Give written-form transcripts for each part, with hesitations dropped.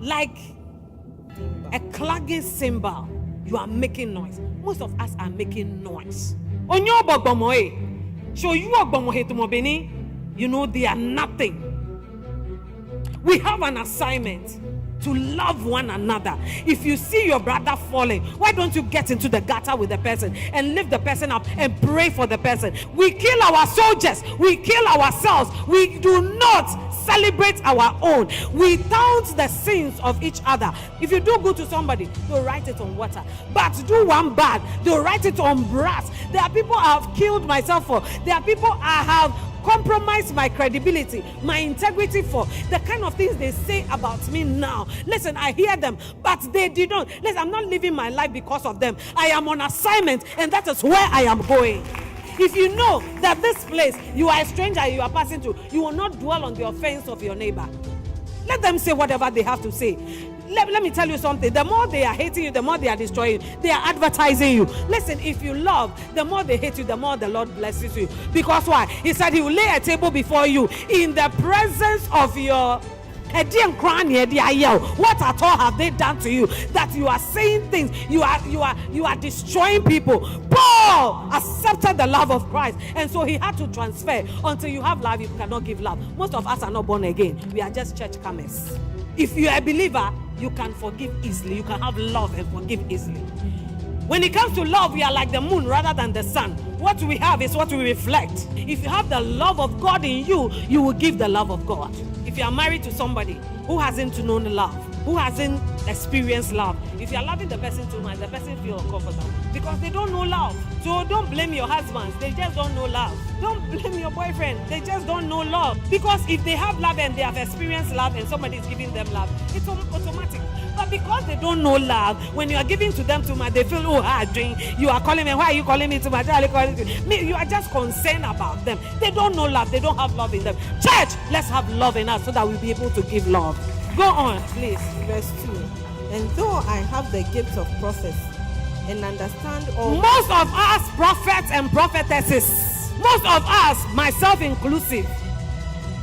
like a clanging cymbal. You are making noise. Most of us are making noise. You know they are nothing. We have an assignment to love one another. If you see your brother falling, why don't you get into the gutter with the person and lift the person up and pray for the person? We kill our soldiers, we kill ourselves, we do not celebrate our own. We count the sins of each other. If you do good to somebody, they'll write it on water. But do one bad, they'll write it on brass. There are people I have killed myself for. There are people I have compromised my credibility, my integrity for. The kind of things they say about me now. Listen, I hear them, but they did not. Listen, I'm not living my life because of them. I am on assignment, and that is where I am going. If you know that this place, you are a stranger and you are passing through, you will not dwell on the offense of your neighbor. Let them say whatever they have to say. Let me tell you something. The more they are hating you, the more they are destroying you. They are advertising you. Listen, if you love, the more they hate you, the more the Lord blesses you. Because why? He said he will lay a table before you in the presence of your... What at all have they done to you that you are saying things, you are destroying people? Paul accepted the love of Christ, and so he had to transfer. Until you have love, you cannot give love. Most of us are not born again. We are just church comers. If you are a believer, you can forgive easily. You can have love and forgive easily. When it comes to love, we are like the moon rather than the sun. What we have is what we reflect. If you have the love of God in you, you will give the love of God. If you are married to somebody who hasn't known love, who hasn't experienced love, if you are loving the person too much, the person feels uncomfortable because they don't know love. So don't blame your husbands, they just don't know love. Don't blame your boyfriend, they just don't know love. Because if they have love and they have experienced love and somebody is giving them love, it's automatic. But because they don't know love, when you are giving to them too much, they feel, oh, I drink. You are calling me, why are you calling me too much? You are just concerned about them. They don't know love, they don't have love in them. Church, let's have love in us so that we'll be able to give love. Go on, please. Verse 2. And though I have the gift of prophecy and understand all... Most of us prophets and prophetesses, most of us, myself inclusive,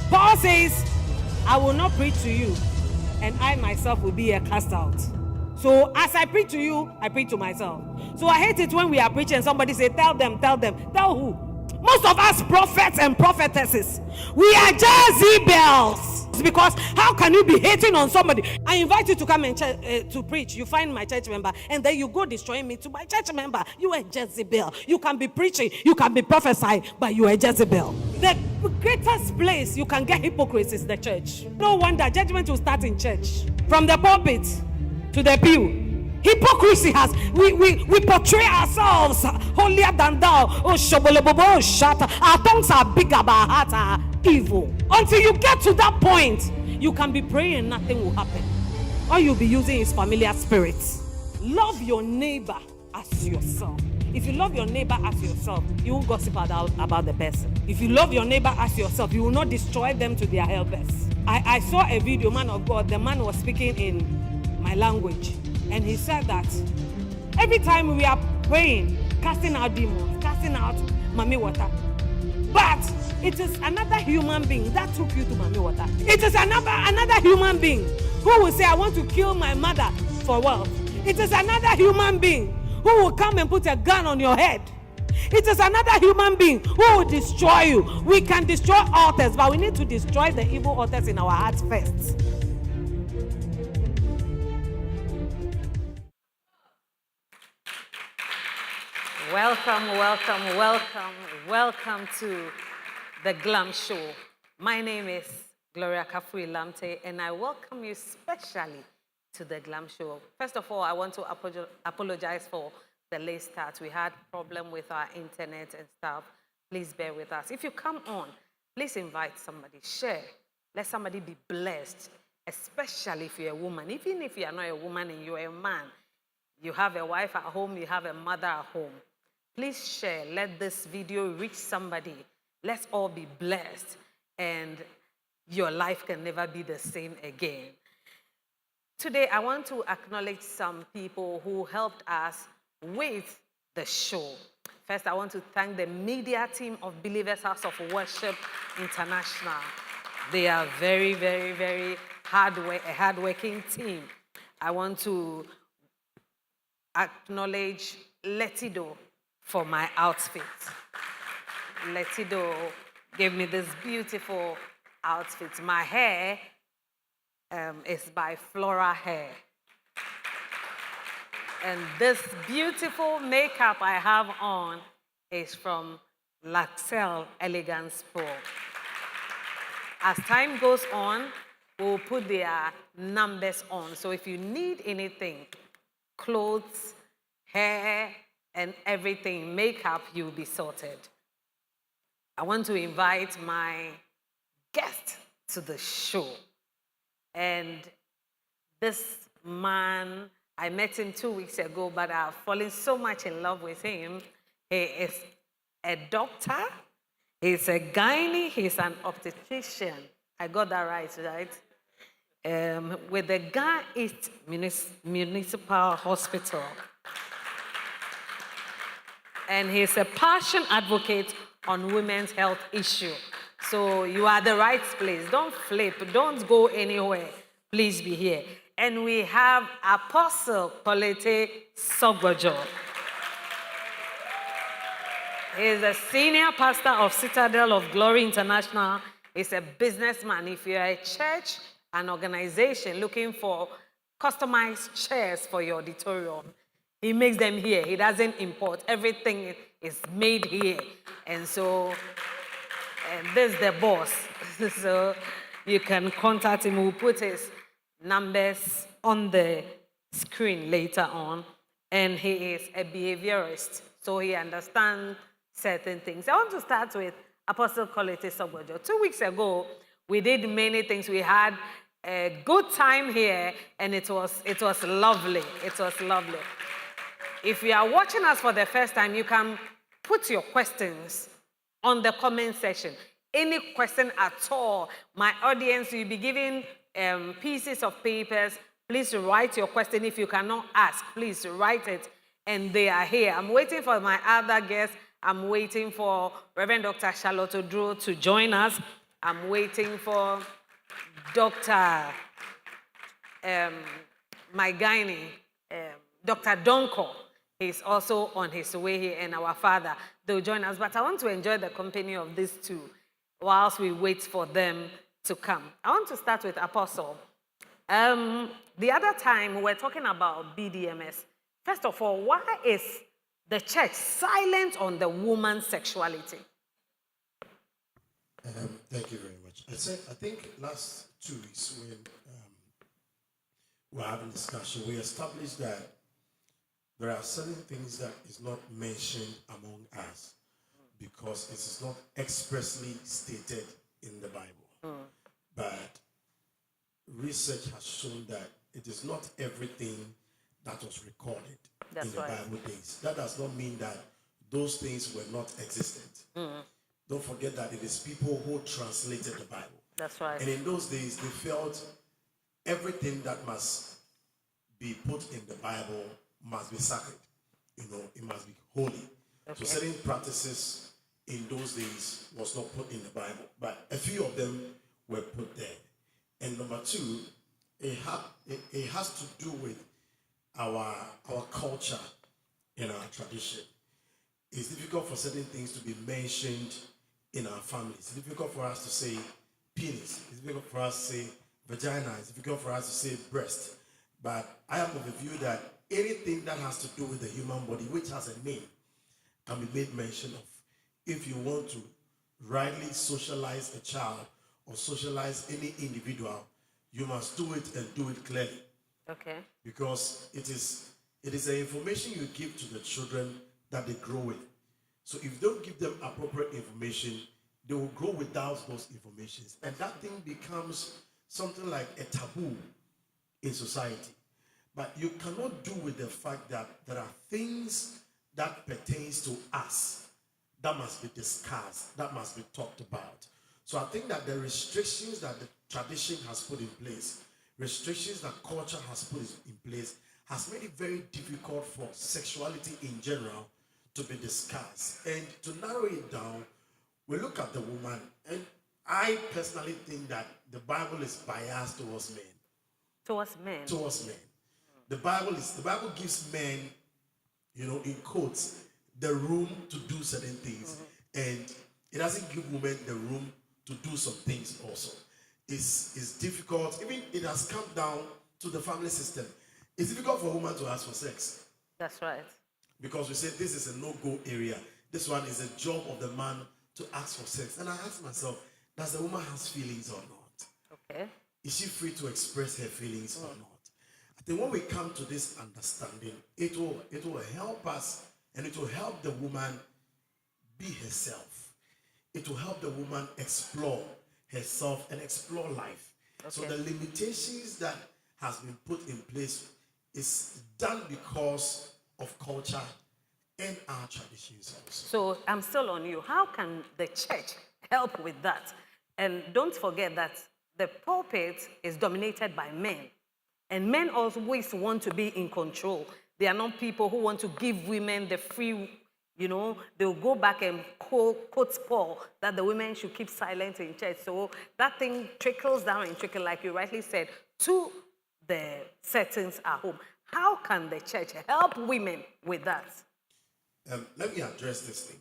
Paul says, I will not preach to you, and I myself will be a cast out. So as I preach to you, I preach to myself. So I hate it when we are preaching and somebody say, tell them. Tell who? Most of us prophets and prophetesses, we are Jezebels. Because how can you be hating on somebody? I invite you to come and to preach. You find my church member and then you go destroying me to my church member. You are Jezebel. You can be preaching, you can be prophesying, but you are Jezebel. The greatest place you can get hypocrites is the church. No wonder judgment will start in church. From the pulpit to the pew. Hypocrisy has, we portray ourselves holier than thou. Oh, shobolebobo, shut. Our tongues are big, but our hearts are evil. Until you get to that point, you can be praying and nothing will happen. All you'll be using is familiar spirits. Love your neighbor as yourself. If you love your neighbor as yourself, you won't gossip about the person. If you love your neighbor as yourself, you will not destroy them to their helpers. I saw a video, man of God, the man was speaking in my language. And he said that every time we are praying, casting out demons, casting out Mami water, but it is another human being that took you to Mami water. It is another human being who will say, I want to kill my mother for wealth. It is another human being who will come and put a gun on your head. It is another human being who will destroy you. We can destroy altars, but we need to destroy the evil altars in our hearts first. Welcome to the Glam Show. My name is Gloria Kafui Lamte, and I welcome you specially to the Glam Show. First of all, I want to apologize for the late start. We had a problem with our internet and stuff. Please bear with us. If you come on, please invite somebody, share. Let somebody be blessed, especially if you're a woman. Even if you are not a woman and you're a man, you have a wife at home, you have a mother at home. Please share. Let this video reach somebody. Let's all be blessed, and your life can never be the same again. Today, I want to acknowledge some people who helped us with the show. First, I want to thank the media team of Believers House of Worship International. They are very, very, very a hardworking team. I want to acknowledge Letido for my outfit. Letido gave me this beautiful outfit. My hair is by Flora Hair. And this beautiful makeup I have on is from Laxel Elegance Pro. As time goes on, we'll put their numbers on. So if you need anything, clothes, hair, and everything, makeup, you'll be sorted. I want to invite my guest to the show. And this man, I met him 2 weeks ago, but I've fallen so much in love with him. He is a doctor, he's a gynae, he's an obstetrician. I got that right? With the Ga East Municipal Hospital. And he's a passion advocate on women's health issue. So you are the right place. Don't flip, don't go anywhere. Please be here. And we have Apostle Kolete Sogbojo. He's a senior pastor of Citadel of Glory International. He's a businessman. If you're a church, an organization looking for customized chairs for your auditorium, he makes them here. He doesn't import. Everything is made here. And so, this is the boss. So you can contact him. We'll put his numbers on the screen later on. And he is a behaviorist, so he understands certain things. I want to start with Apostle Kolete Sogbojo. 2 weeks ago, we did many things. We had a good time here, and it was lovely. It was lovely. If you are watching us for the first time, you can put your questions on the comment section. Any question at all. My audience, you'll be given pieces of papers. Please write your question. If you cannot ask, please write it. And they are here. I'm waiting for my other guests. I'm waiting for Reverend Dr. Charlotte Odro to join us. I'm waiting for Dr. My gynae, Dr. Donko. He's also on his way here, and our father. They'll join us. But I want to enjoy the company of these two whilst we wait for them to come. I want to start with Apostle. The other time, we were talking about BDMS. First of all, why is the church silent on the woman's sexuality? Thank you very much. I think last 2 weeks when we were having a discussion, we established that there are certain things that is not mentioned among us because it is not expressly stated in the Bible. But research has shown that it is not everything that was recorded in the Bible days. That does not mean that those things were not existent. Don't forget that it is people who translated the Bible. That's right. And in those days, they felt everything that must be put in the Bible must be sacred. You know, it must be holy. Okay. So certain practices in those days was not put in the Bible, but a few of them were put there. And number two, it has to do with our culture and our tradition. It's difficult for certain things to be mentioned in our families. It's difficult for us to say penis. It's difficult for us to say vagina. It's difficult for us to say breast. But I am of the view that anything that has to do with the human body, which has a name, can be made mention of. If you want to rightly socialize a child or socialize any individual, you must do it and do it clearly. Okay. Because it is the information you give to the children that they grow with. So if you don't give them appropriate information, they will grow without those informations. And that thing becomes something like a taboo in society. But you cannot do with the fact that there are things that pertains to us that must be discussed, that must be talked about. So I think that the restrictions that the tradition has put in place, restrictions that culture has put in place, has made it very difficult for sexuality in general to be discussed. And to narrow it down, we look at the woman, and I personally think that the Bible is biased towards men. Towards men. Towards men. The Bible gives men, in quotes, the room to do certain things. And it doesn't give women the room to do some things also. It's difficult. Even it has come down to the family system. It's difficult for a woman to ask for sex. That's right. Because we say this is a no-go area. This one is a job of the man to ask for sex. And I ask myself, does the woman has feelings or not? Okay. Is she free to express her feelings or not? I think when we come to this understanding, it will help us, and it will help the woman be herself. It will help the woman explore herself and explore life. Okay. So the limitations that has been put in place is done because of culture and our traditions also. So I'm still on you. How can the church help with that? And don't forget that the pulpit is dominated by men. And men always want to be in control. They are not people who want to give women the free, they'll go back and quote Paul that the women should keep silent in church. So that thing trickles down and trickles, like you rightly said, to the settings at home. How can the church help women with that? Let me address this thing.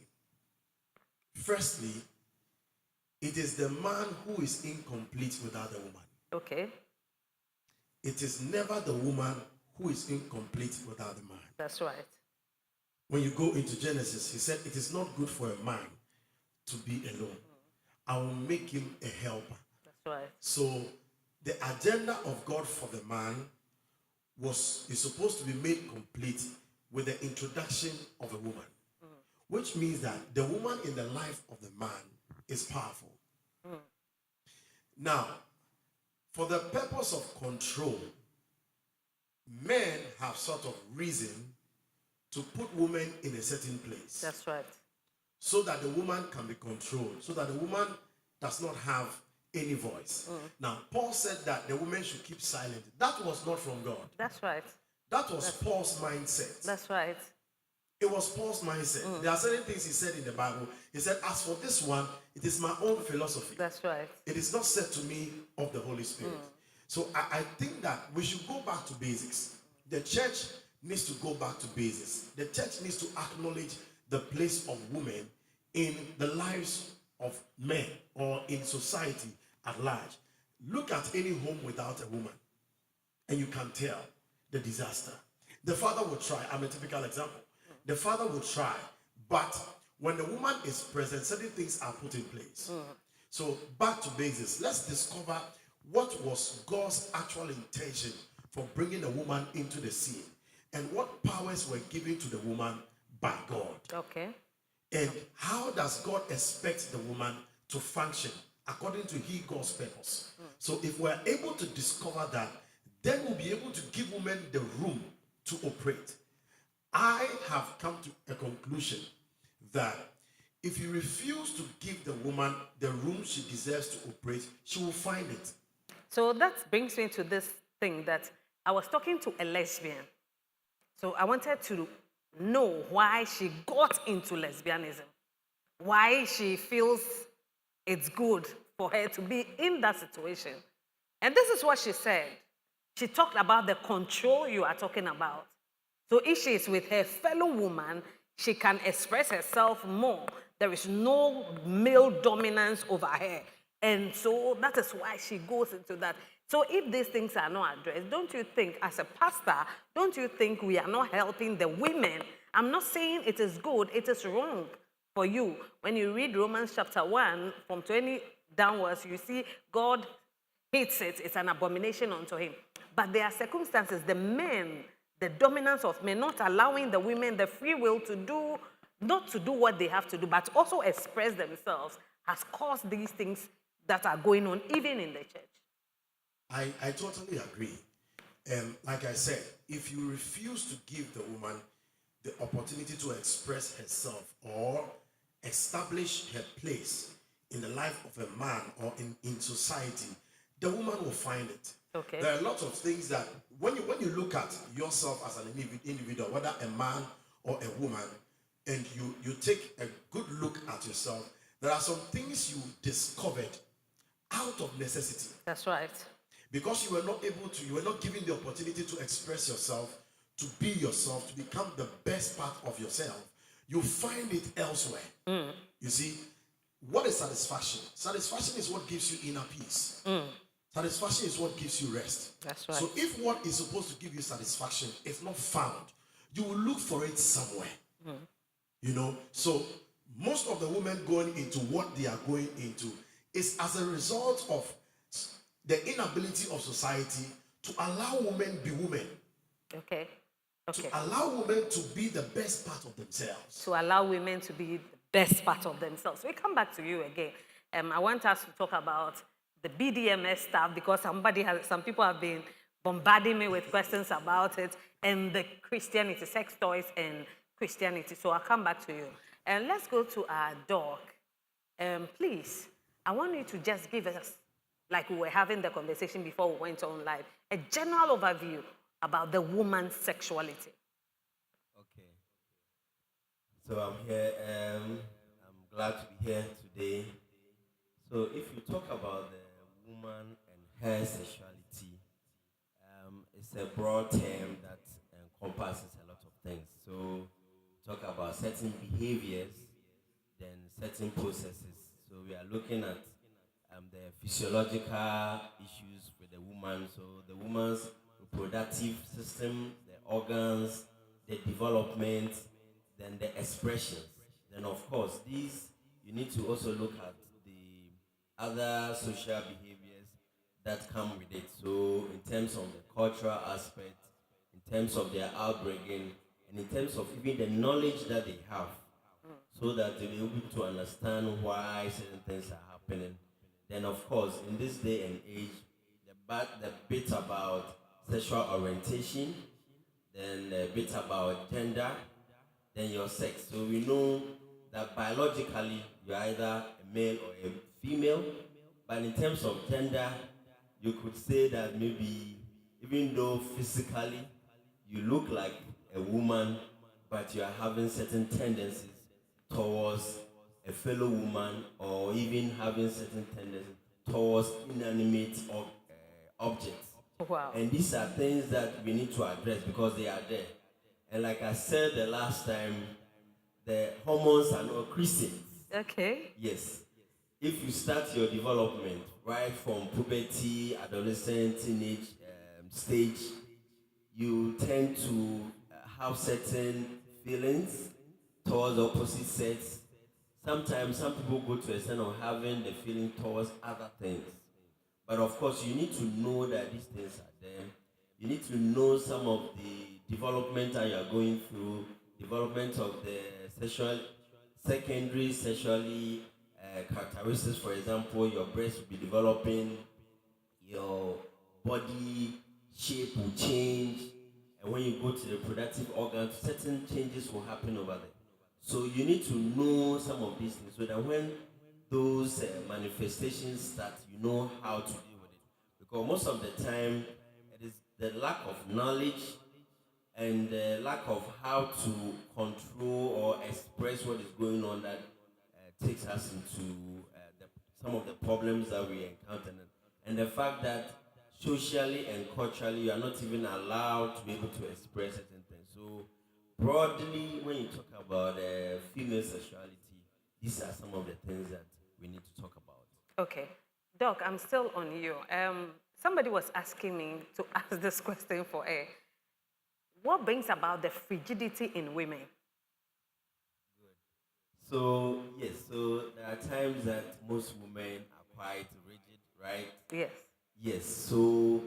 Firstly, it is the man who is incomplete without the woman. Okay. It is never the woman who is incomplete without the man. That's right. When you go into Genesis, he said, it is not good for a man to be alone. I will make him a helper. That's right. So the agenda of God for the man is supposed to be made complete with the introduction of a woman. Which means that the woman in the life of the man is powerful. Now, for the purpose of control, men have sort of reason to put women in a certain place. That's right. So that the woman can be controlled, so that the woman does not have any voice. Now, Paul said that the woman should keep silent. That was not from God. That's right. That was Paul's mindset. That's right. It was Paul's mindset. There are certain things he said in the Bible. He said, as for this one, it is my own philosophy. That's right. It is not said to me of the Holy Spirit. So I think that we should go back to basics. The church needs to go back to basics. The church needs to acknowledge the place of women in the lives of men or in society at large. Look at any home without a woman, and you can tell the disaster. The father will try. I'm a typical example. The father will try, but when the woman is present, certain things are put in place. So back to basics. Let's discover what was God's actual intention for bringing the woman into the scene, and what powers were given to the woman by God. Okay. And how does God expect the woman to function according to God's purpose? So if we're able to discover that, then we'll be able to give women the room to operate. I have come to a conclusion that if you refuse to give the woman the room she deserves to operate, she will find it. So that brings me to this thing that I was talking to a lesbian. So I wanted to know why she got into lesbianism, why she feels it's good for her to be in that situation. And this is what she said. She talked about the control you are talking about. So if she is with her fellow woman, she can express herself more. There is no male dominance over her. And so that is why she goes into that. So if these things are not addressed, don't you think, as a pastor, don't you think we are not helping the women? I'm not saying it is good, it is wrong for you. When you read Romans chapter 1, from 20 downwards, you see God hates it. It's an abomination unto him. But there are circumstances, the men, the dominance of men, not allowing the women the free will to do, not to do what they have to do, but also express themselves, has caused these things that are going on, even in the church. I totally agree. Like I said, if you refuse to give the woman the opportunity to express herself or establish her place in the life of a man or in society, the woman will find it. Okay. There are lots of things that when you look at yourself as an individual, whether a man or a woman, and you take a good look at yourself, there are some things you discovered out of necessity. That's right. Because you were not able to, you were not given the opportunity to express yourself, to be yourself, to become the best part of yourself. You find it elsewhere. You see, what is satisfaction? Satisfaction is what gives you inner peace. Satisfaction is what gives you rest. That's right. So if what is supposed to give you satisfaction is not found, you will look for it somewhere. You know, so most of the women going into what they are going into is as a result of the inability of society to allow women be women. Okay. To allow women to be the best part of themselves. To allow women to be the best part of themselves. We come back to you again. I want us to talk about the BDMS stuff because some people have been bombarding me with questions about it and the Christianity, sex toys and Christianity. So I'll come back to you. And let's go to our doc. Please, I want you to just give us, like we were having the conversation before we went on live, a general overview about the woman's sexuality. Okay. So I'm here. I'm glad to be here today. So if you talk about the woman and her sexuality, it's a broad term that encompasses a lot of things. So talk about certain behaviors, then certain processes. So we are looking at the physiological issues with the woman. So the woman's reproductive system, the organs, the development, then the expressions. Then of course, these you need to also look at the other social behaviors that come with it. So in terms of the cultural aspect, in terms of their outbringing, and in terms of even the knowledge that they have, so that they'll be able to understand why certain things are happening. Then of course, in this day and age, the bit about sexual orientation, then a bit about gender, then your sex. So we know that biologically you're either a male or a female, but in terms of gender, you could say that maybe even though physically you look like a woman, but you are having certain tendencies towards a fellow woman, or even having certain tendencies towards inanimate objects. Wow. And these are things that we need to address because they are there. And like I said the last time, the hormones are not Christians. Okay. Yes. If you start your development right from puberty, adolescent, teenage stage, you tend to have certain feelings towards the opposite sex. Sometimes some people go to a extent of having the feeling towards other things. But of course, you need to know that these things are there. You need to know some of the development that you are going through, development of the secondary sexually characteristics. For example, your breast will be developing, your body shape will change, and when you go to the reproductive organs, certain changes will happen over there. So you need to know some of these things so that when those manifestations start, you know how to deal with it. Because most of the time, it is the lack of knowledge and the lack of how to control or express what is going on that takes us into some of the problems that we encounter. And the fact that socially and culturally you are not even allowed to be able to express certain things. So broadly, when you talk about female sexuality, these are some of the things that we need to talk about. Okay. Doc, I'm still on you. Somebody was asking me to ask this question for air. What brings about the frigidity in women? So, yes, so there are times that most women are quite rigid, right? Yes. Yes, so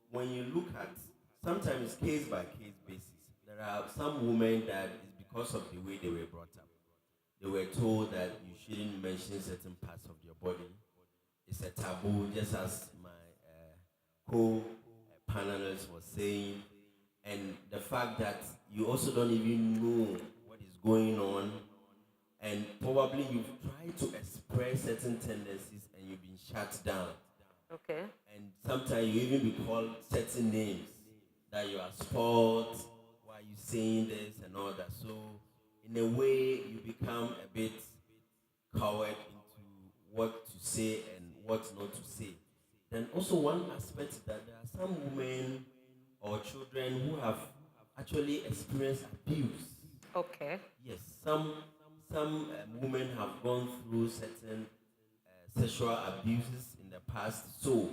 when you look at, sometimes case by case basis, there are some women that is because of the way they were brought up. They were told that you shouldn't mention certain parts of your body. It's a taboo, just as my co-panelist was saying. And the fact that you also don't even know what is going on, and probably you've tried to express certain tendencies and you've been shut down. Okay. And sometimes you even be called certain names that you are spoiled, why are you saying this and all that. So in a way you become a bit coward into what to say and what not to say. Then also one aspect is that there are some women or children who have actually experienced abuse. Okay. Yes, some women have gone through certain sexual abuses in the past. So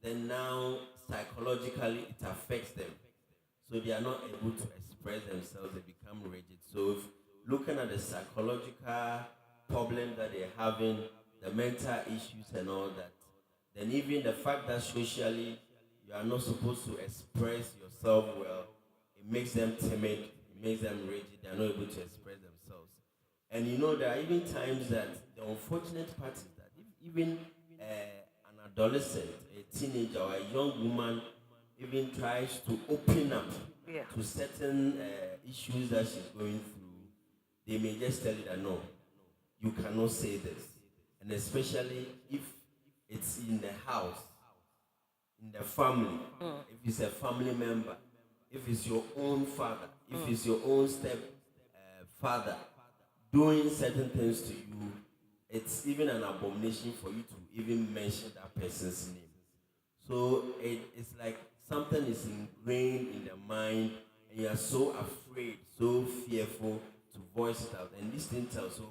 then now psychologically it affects them. So they are not able to express themselves, they become rigid. So if looking at the psychological problem that they're having, the mental issues and all that, then even the fact that socially you are not supposed to express yourself well, it makes them timid, it makes them rigid, they are not able to express themselves. And you know, there are even times that the unfortunate part is that if even an adolescent, a teenager, or a young woman even tries to open up Yeah. to certain issues that she's going through, they may just tell you that no, you cannot say this. And especially if it's in the house, in the family, if it's a family member, if it's your own father, if it's your own step father doing certain things to you, it's even an abomination for you to even mention that person's name. So it's like something is ingrained in the mind, and you are so afraid, so fearful to voice it out. And this thing tells so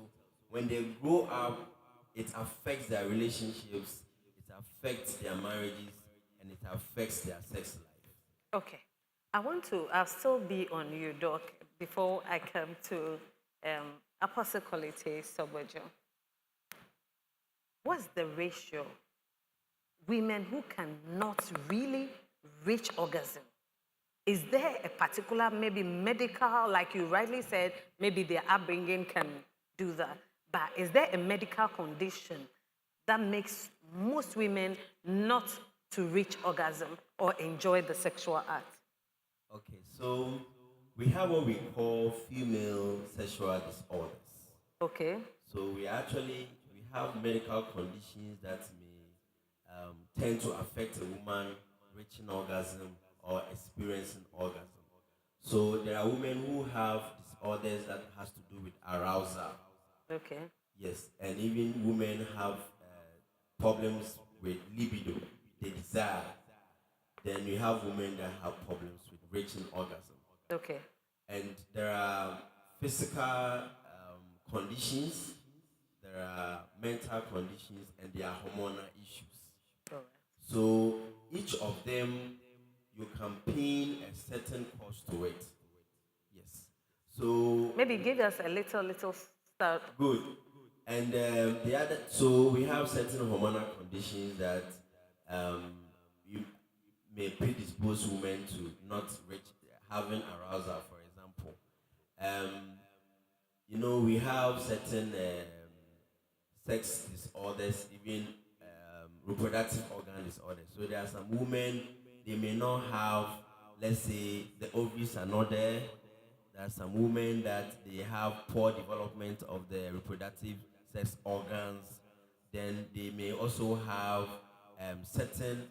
when they grow up, it affects their relationships, it affects their marriages, and it affects their sex life. Okay. I'll still be on you, Doc, before I come to Apostle Quality Sobojo. What's the ratio? Women who cannot really reach orgasm. Is there a particular, maybe medical, like you rightly said, maybe their upbringing can do that, but is there a medical condition that makes most women not to reach orgasm or enjoy the sexual act? Okay, so we have what we call female sexual disorders. Okay. So we have medical conditions that may tend to affect a woman reaching orgasm or experiencing orgasm. So there are women who have disorders that has to do with arousal. Okay. Yes, and even women have problems with libido, the desire. Then we have women that have problems with reaching orgasm. Okay. And there are physical conditions, there are mental conditions, and there are hormonal issues. All right. So each of them, you can pin a certain cost to it. Yes. So Maybe give us a little start. good. And the other, so we have certain hormonal conditions that um, you may predispose women to not reach having arousal, for example. Um, you know, we have certain sex disorders, even reproductive organ disorders. So there are some women, they may not have, let's say, the ovaries are not there. There are some women that they have poor development of the reproductive sex organs. Then they may also have certain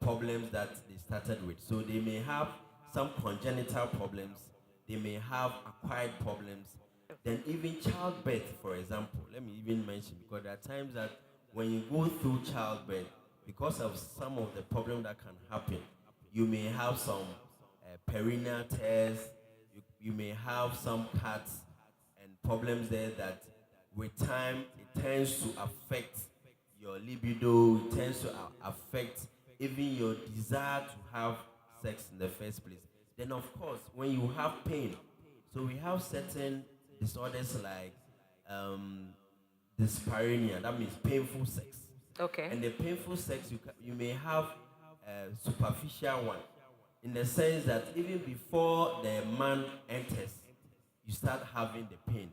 problems that they started with. So they may have some congenital problems. They may have acquired problems. Then even childbirth, for example, let me even mention, because there are times that when you go through childbirth, because of some of the problems that can happen, you may have some perineal tears, you may have some cuts and problems there that with time it tends to affect your libido, it tends to affect even your desire to have sex in the first place. Then of course, when you have pain, so we have certain disorders like dyspareunia, that means painful sex. Okay. And the painful sex, you may have a superficial one, in the sense that even before the man enters, you start having the pain.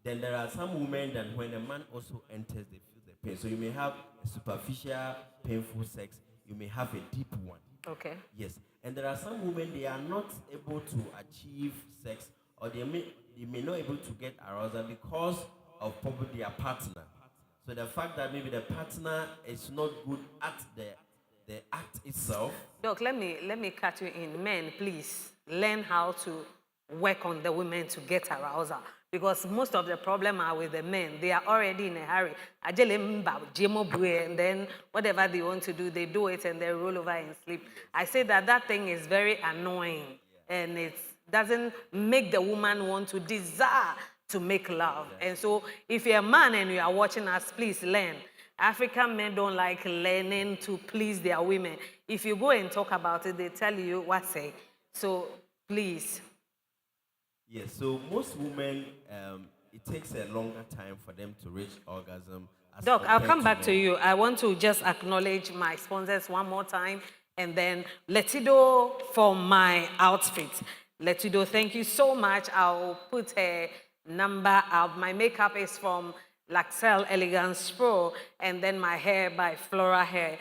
Then there are some women that when the man also enters, they feel the pain. So you may have a superficial painful sex, you may have a deep one. Okay. Yes, and there are some women, they are not able to achieve sex, or they may not able to get arousal because of probably their partner. So the fact that maybe the partner is not good at the act itself. Doc, let me cut you in. Men, please learn how to work on the women to get arousal. Because most of the problem are with the men. They are already in a hurry. And then whatever they want to do, they do it and they roll over and sleep. I say that thing is very annoying. And it doesn't make the woman want to desire to make love. And so if you're a man and you are watching us, please learn. African men don't like learning to please their women. If you go and talk about it, they tell you what say. So please. Yes, so most women, it takes a longer time for them to reach orgasm. Doc, I'll come back to you. I want to just acknowledge my sponsors one more time. And then Letido for my outfit. Letido, thank you so much. I'll put a number up. My makeup is from Laxel Elegance Pro. And then my hair by Flora Hair.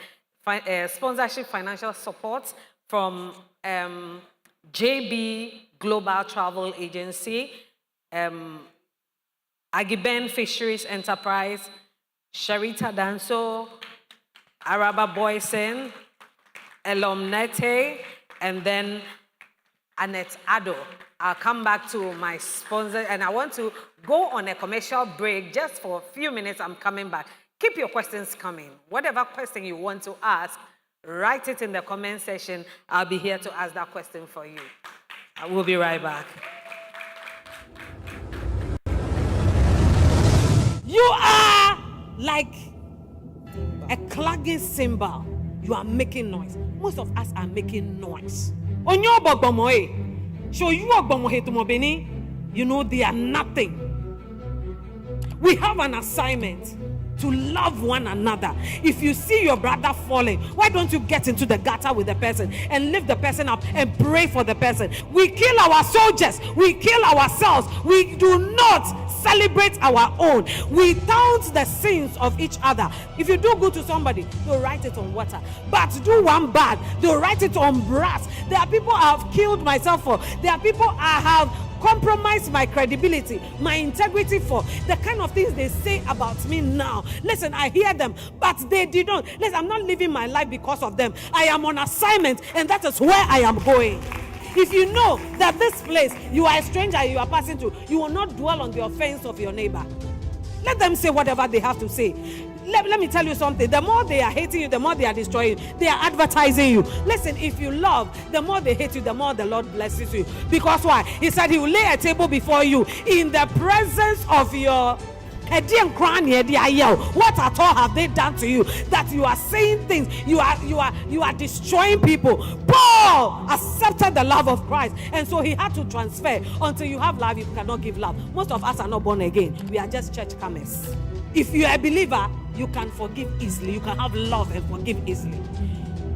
Sponsorship financial support from JB Global Travel Agency, Agiben Fisheries Enterprise, Sharita Danso, Araba Boysen, Elomnete, and then Annette Ado. I'll come back to my sponsor, and I want to go on a commercial break just for a few minutes. I'm coming back. Keep your questions coming. Whatever question you want to ask, write it in the comment section. I'll be here to ask that question for you. I will be right back. You are like a clanging cymbal. You are making noise. Most of us are making noise. On your bogbomoe, show you are bomohe to mobini. You know they are nothing. We have an assignment to love one another. If you see your brother falling, why don't you get into the gutter with the person and lift the person up and pray for the person? We kill our soldiers. We kill ourselves. We do not celebrate our own. We count the sins of each other. If you do good to somebody, they'll write it on water. But do one bad, they'll write it on brass. There are people I have killed myself for. There are people I have compromised my credibility, my integrity for. The kind of things they say about me now. Listen, I hear them, but they did not. Listen, I'm not living my life because of them. I am on assignment, and that is where I am going. If you know that this place, you are a stranger, you are passing through, you will not dwell on the offense of your neighbor. Let them say whatever they have to say. Let me tell you something. The more they are hating you, the more they are destroying you. They are advertising you. Listen, if you love, the more they hate you, the more the Lord blesses you. Because why? He said he will lay a table before you in the presence of your... What at all have they done to you that you are saying things, you are destroying people? Paul accepted the love of Christ, and so he had to transfer. Until you have love, you cannot give love. Most of us are not born again. We are just church comers. If you are a believer, you can forgive easily. You can have love and forgive easily.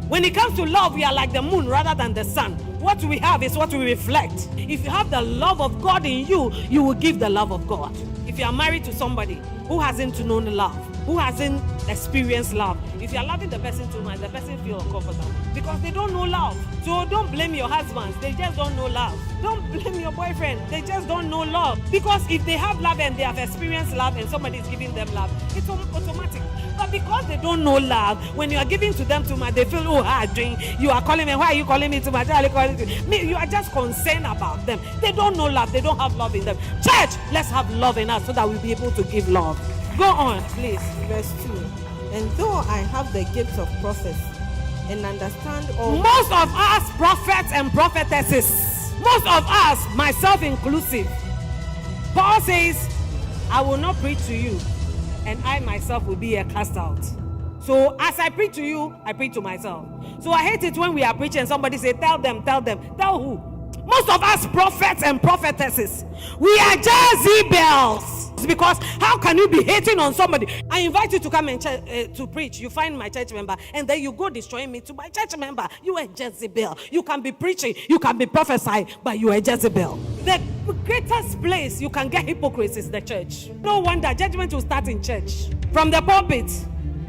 When it comes to love, we are like the moon rather than the sun. What we have is what we reflect. If you have the love of God in you, you will give the love of God. If you are married to somebody who hasn't known love, who hasn't experienced love, if you are loving the person too much, the person feels uncomfortable because they don't know love. So don't blame your husbands, they just don't know love. Don't blame your boyfriend, they just don't know love. Because if they have love and they have experienced love and somebody is giving them love, it's automatic. But because they don't know love, when you are giving to them too much, they feel, oh, I drink. You are calling me, why are you calling me too much? You are just concerned about them. They don't know love, they don't have love in them. Church, let's have love in us so that we'll be able to give love. Go on, please. Verse 2. And though I have the gift of prophecy and understand all... Most of us prophets and prophetesses, most of us, myself inclusive, Paul says, I will not preach to you, and I myself will be a cast out. So as I preach to you, I preach to myself. So I hate it when we are preaching and somebody say, tell them. Tell who? Most of us prophets and prophetesses, we are Jezebels. Because how can you be hating on somebody? I invite you to come and to preach. You find my church member and then you go destroying me to my church member. You are Jezebel. You can be preaching, you can be prophesying, but you are Jezebel. The greatest place you can get hypocrites is the church. No wonder judgment will start in church. From the pulpit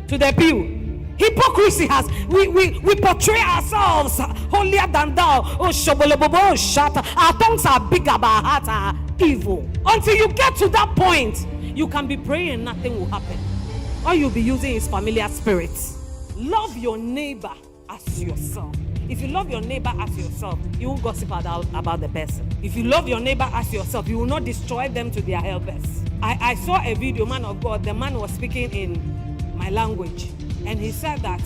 to the pew. Hypocrisy has, we portray ourselves holier than thou. Oh, shobolebobo, shut. Our tongues are big, but our hearts are evil. Until you get to that point, you can be praying and nothing will happen. All you'll be using is familiar spirits. Love your neighbor as yourself. If you love your neighbor as yourself, you won't gossip about the person. If you love your neighbor as yourself, you will not destroy them to their helpers. I saw a video, man of God, the man was speaking in my language, and he said that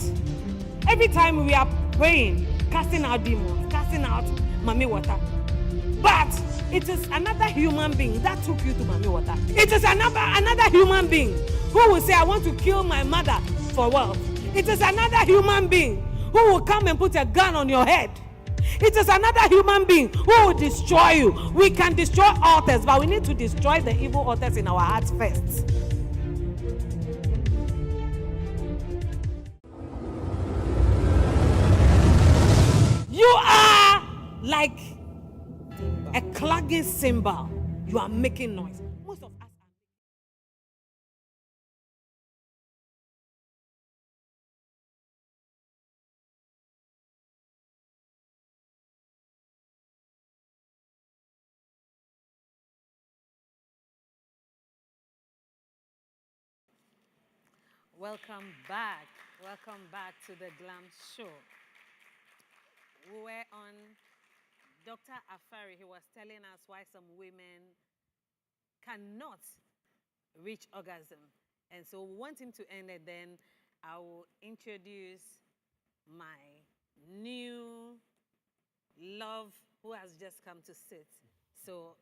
every time we are praying, casting out demons, casting out Mami water, but it is another human being that took you to Mami water. It is another human being who will say, I want to kill my mother for wealth. It is another human being who will come and put a gun on your head. It is another human being who will destroy you. We can destroy altars, but we need to destroy the evil altars in our hearts first. You are like a clanging cymbal. You are making noise. Most of us are. Welcome back. Welcome back to the Glam Show. We were on Dr. Afari. He was telling us why some women cannot reach orgasm. And so we want him to end it. Then I will introduce my new love who has just come to sit. So,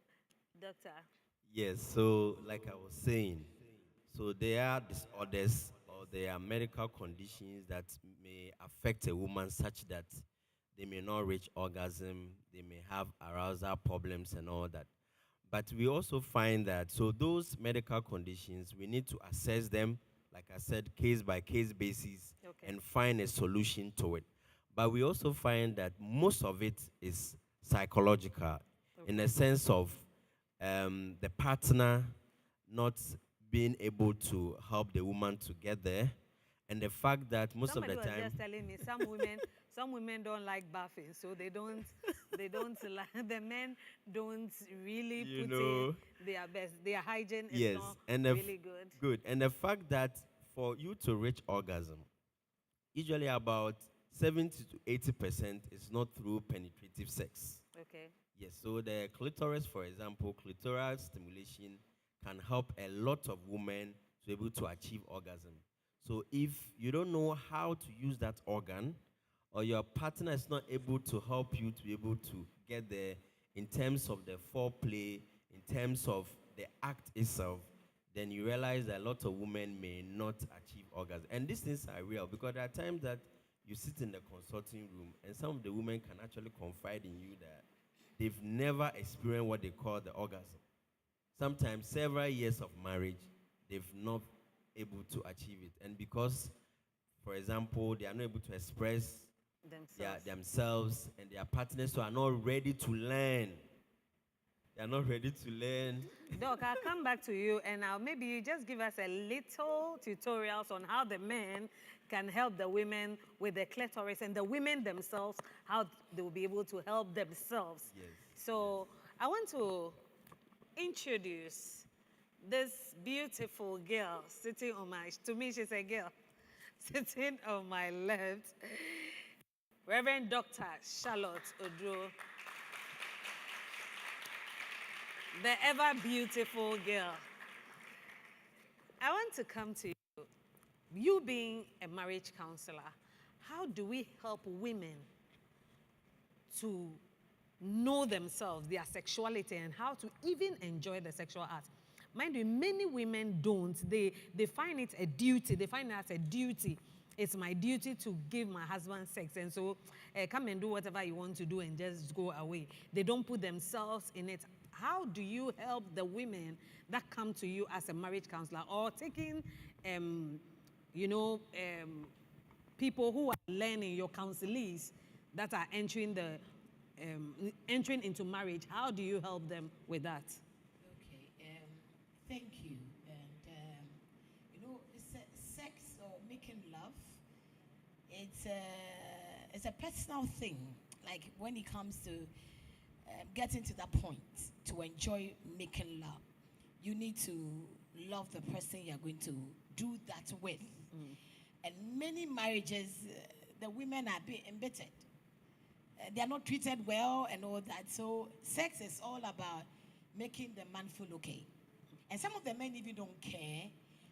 Doctor. Yes, so like I was saying, so there are disorders or there are medical conditions that may affect a woman such that they may not reach orgasm, they may have arousal problems and all that. But we also find that, so those medical conditions, we need to assess them, like I said, case by case basis, and find a solution to it. But we also find that most of it is psychological, in the sense of the partner not being able to help the woman to get there, and the fact that most Somebody of the time, was just telling me some women don't like bathing, so they don't like, the men don't really put in their best. Their hygiene is not really good. Good, and the fact that for you to reach orgasm, usually about 70 to 80% is not through penetrative sex. Okay. Yes, so the clitoris, for example, clitoral stimulation can help a lot of women to be able to achieve orgasm. So if you don't know how to use that organ, or your partner is not able to help you to be able to get there in terms of the foreplay, in terms of the act itself, then you realize that a lot of women may not achieve orgasm. And these things are real, because there are times that you sit in the consulting room and some of the women can actually confide in you that they've never experienced what they call the orgasm. Sometimes several years of marriage, they've not able to achieve it. And because, for example, they are not able to express themselves and their partners who are not ready to learn. They are not ready to learn. Doc, I'll come back to you, and maybe you just give us a little tutorials on how the men can help the women with the clitoris, and the women themselves, how they will be able to help themselves. Yes. So I want to introduce this beautiful girl sitting on to me she's a girl, sitting on my left, Reverend Dr. Charlotte Odro, the ever beautiful girl. I want to come to you. You being a marriage counselor, how do we help women to know themselves, their sexuality, and how to even enjoy the sexual act? Mind you, many women don't. They find it a duty. They find it as a duty. It's my duty to give my husband sex, and so come and do whatever you want to do and just go away. They don't put themselves in it. How do you help the women that come to you as a marriage counselor, or taking, people who are learning, your counselees that are entering into marriage? How do you help them with that? Okay, thank you. And sex or making love, it's a personal thing. Like when it comes to getting to that point to enjoy making love, you need to love the person you're going to do that with. And many marriages, the women are being embittered. they are not treated well and all that. So sex is all about making the man feel okay. And some of the men even don't care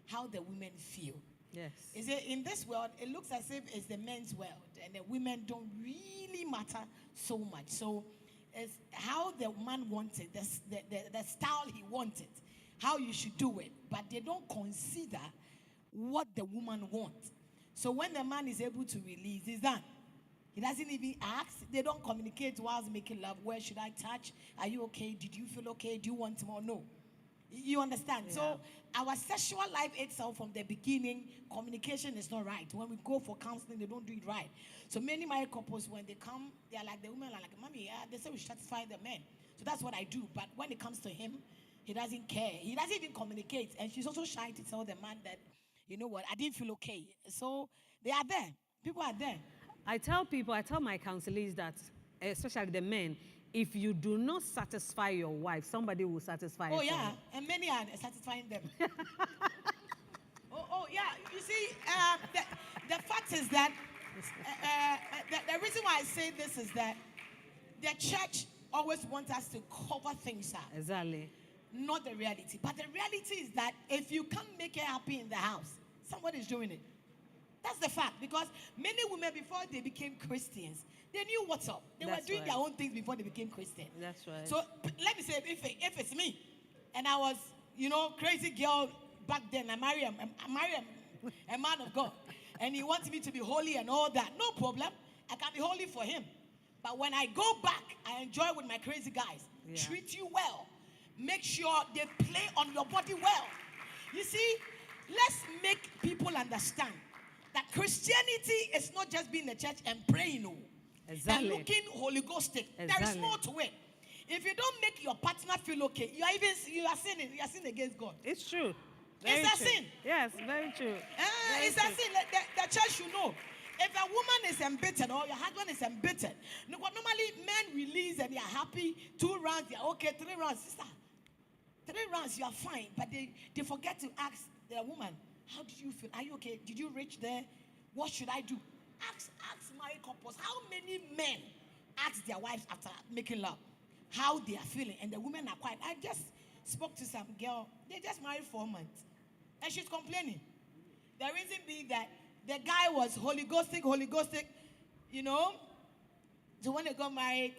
how the women feel. Yes. Is it in this world? It looks as if it's the men's world, and the women don't really matter so much. So it's how the man wants it, the style he wants it, how you should do it, but they don't consider what the woman wants. So when the man is able to release, he's done. He doesn't even ask. They don't communicate whilst making love. Where should I touch? Are you okay? Did you feel okay? Do you want more? No. You understand? Yeah. So our sexual life itself from the beginning, communication is not right. When we go for counseling, they don't do it right. So many married couples, when they come, they are like, the women are like, mommy, they say we should satisfy the men. So that's what I do. But when it comes to him, he doesn't care. He doesn't even communicate. And she's also shy to tell the man that, you know what, I didn't feel okay. So they are there. People are there. I tell my counselors that, especially the men, if you do not satisfy your wife, somebody will satisfy Oh, her. yeah. And many are satisfying them. oh, yeah. You see, the fact is that the reason why I say this is that the church always wants us to cover things up. Exactly. Not the reality. But the reality is that if you can't make her happy in the house, somebody is doing it. That's the fact. Because many women, before they became Christians, they knew what's up. They were doing their own things before they became Christian. That's right. So let me say, if it's me, and I was, crazy girl back then, I marry a man of God, and he wants me to be holy and all that, no problem. I can be holy for him. But when I go back, I enjoy with my crazy guys. Yeah. Treat you well. Make sure they play on your body well. You see, let's make people understand that Christianity is not just being in the church and praying, no. Exactly. And looking Holy Ghostic. Exactly. There is more to it. If you don't make your partner feel okay, you are sinning. You are sinning against God. It's true. It's a sin. Yes, very true. It's a sin. The church should know. If a woman is embittered or your husband is embittered, normally men release and they are happy. 2 rounds, they are okay. 3 rounds, sister. 3 rounds, you are fine. But they forget to ask the woman, how did you feel? Are you okay? Did you reach there? What should I do? Ask married couples. How many men ask their wives after making love how they are feeling? And the women are quiet. I just spoke to some girl. They just married 4 months. And she's complaining. The reason being that the guy was Holy Ghostic. So when they got married,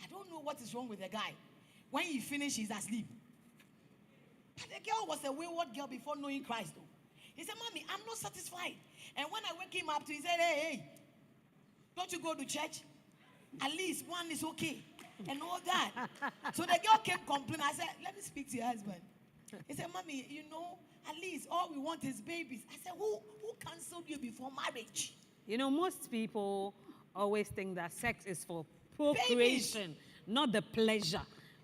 I don't know what is wrong with the guy. When he finished, he's asleep. But the girl was a wayward girl before knowing Christ, though. He said, Mommy, I'm not satisfied. And when I wake him up, he said, hey, don't you go to church? At least one is okay. And all that. So the girl kept complaining. I said, let me speak to your husband. He said, Mommy, at least all we want is babies. I said, who canceled you before marriage? Most people always think that sex is for procreation, not the pleasure.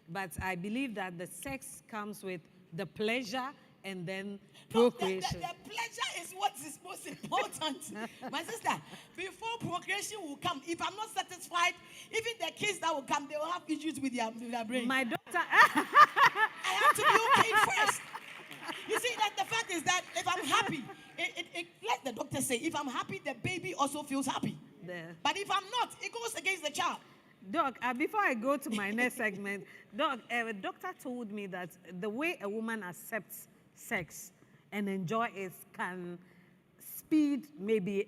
But I believe that the sex comes with the pleasure and then procreation. The pleasure is what is most important. My sister, before procreation will come, if I'm not satisfied, even the kids that will come, they will have issues with their brain. My daughter... I have to be okay first. You see, that the fact is that if I'm happy, like the doctor say, if I'm happy, the baby also feels happy. But if I'm not, it goes against the child. Doc, before I go to my next segment, Doc, a doctor told me that the way a woman accepts sex and enjoy it can speed maybe